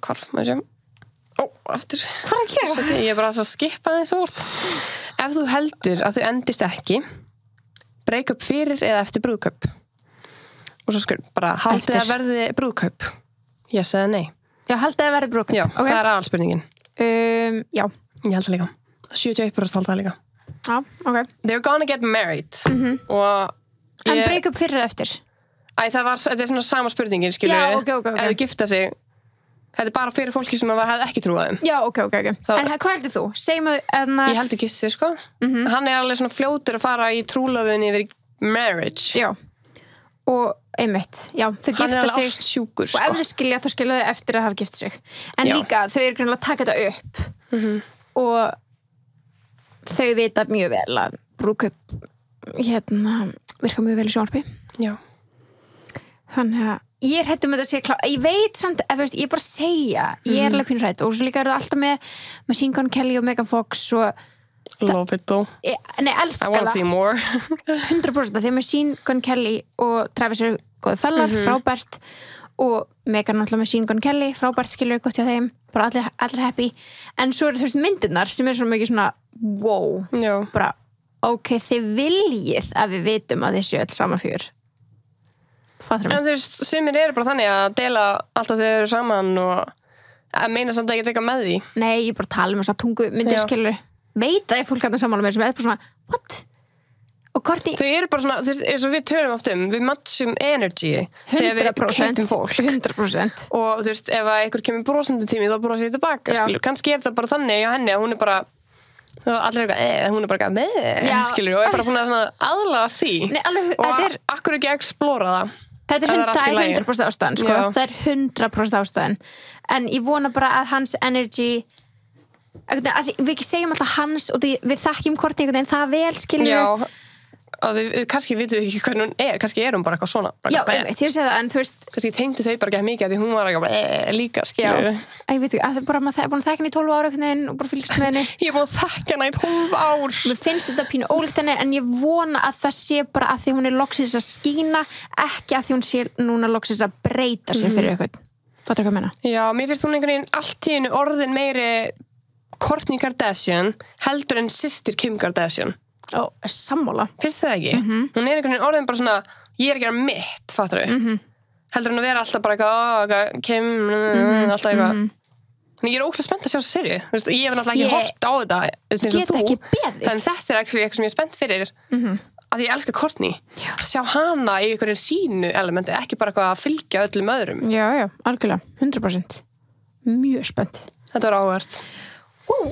hvarf, maður sé, aftur. Hvað er að gera? Ég er bara að skipa þessu úrt. Ef þú heldur að þau endist ekki, break up fyrir eða eftir brúðkaup. Og svo bara, haldið að verði brúðkaup? Yes eða nei? Já, haldið að verði brúðkaup. Já, okay. Það er aðalspurningin. Já. Ég held það líka. 71% haldið það líka. Já, ok. They're gonna get married. En break up fyrir eða eftir? Þetta er svona sama spurningin, skilur. Já, ok. Ef þau gifta sig, þetta er bara fyrir fólki sem hefði ekki trúað þeim. Já, ok. En hvað heldur þú? Segjum að... Ég heldur kissi, sko. Hann er alveg svona fljótur að fara í trúlofun yfir marriage. Já. Og einmitt, já, þau gifta sig ástsjúkur, og ef þau skilja, þá skilja þau eftir að hafa gift sig en líka, þau eru greinilega að taka þetta upp og þau vita mjög vel að brúðkaup virka mjög vel í sjónvarpi já þannig að ég er hrædd þetta að sé klár ég veit samt, ég er bara að segja ég er alveg pínu hrædd og svo líka eru það alltaf með Machine Gun Kelly og Megan Fox og love it though nei, elska I wanna see more 100% þegar Machine Gun Kelly og Travis eru góði fellar, frábært og Megan náttúrulega Machine Gun Kelly frábært skilur gott hjá þeim bara allir happy en svo eru þú veist myndirnar sem er svona mikið svona wow bara ok, þið viljið að við vitum að þið séu öll sama fjör en þú veist, sumir eru bara þannig að dela alltaf þegar þeir eru saman og að meina samt að ekki teka með því nei, ég bara tala um þess að tungu myndir skilur veit að ég fólk að það samála með sem er bara svona what? Og Korti þau eru bara svona, eins og við tölum oft við matchum energy 100% fólk 100% og þú veist, ef að einhver kemur brosandi tími þá brosa ég tilbaka, skilur, kannski er þetta bara þannig hjá henni að hún er bara allir eitthvað, hún er bara með skilur, og er bara búin að aðlagast því nei, alveg, og akkur ekki að explora það þetta er 100% ástæðan sko. það er 100% ástæðan en ég vona bara að hans energy að við ekki segjum alltaf hans og við þekkjum Korti einhvern veginn það vel skilur já að við kannski vitum við ekki hvernig hún er kannski er hún bara eitthvað svona bara já, ég segi það, en þú veist kannski tengdi þau bara ekki mikið að því hún var eitthvað líka, skilur ég veit ekki, að þau bara maður er búin að þekka henni í 12 ára og bara fylgst með henni ég er búin að þekka henni í 12 ár mér finnst þetta pínu ólíkt henni en ég vona að það sé bara að því hún er loksins að skína ekki að því hún sé núna loksins að breyta sér fyrir eitthvað fattur hvað meina? Já, mér finnst hún einhvern veginn allt í einu orðin meiri Kourtney Kardashian heldur en systir Kim Kardashian sammála finnst það ekki? Hún er einhvern veginn orðin bara svona ég er að gera mitt, fattur þau heldur hún að vera alltaf bara eitthvað Kim, alltaf eitthvað ég er ógeðslega spennt að sjá þessu seríu ég hef náttúrulega ekki horft á þetta get ekki beðið en þetta er eitthvað sem ég er spennt fyrir að ég elska Kourtney að sjá hana í einhverjum sínu elementi ekki bara eitthvað að fylgja öllum öðrum já, algjörlega, 100% mjög spennt þetta var áhvert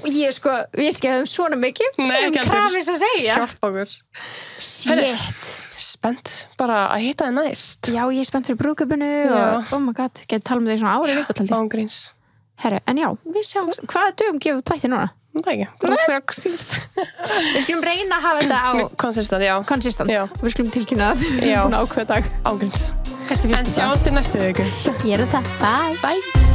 ég sko, við skefum svona mikið Travis að segja hjálp okkur shit spennt bara að hitta þið næst já, ég er spennt fyrir brúðkaupinu og oh my god, get tala með þig svona árið viðbútt ángríns herru, en já, við sjáum hvaða dögum gefum þætti núna? það ekki, bara þegar síst við skulum reyna að hafa þetta á konsistant við skulum tilkynna það búin ákveða dag ángríns en sjáumst í næstu viku gerum það, bye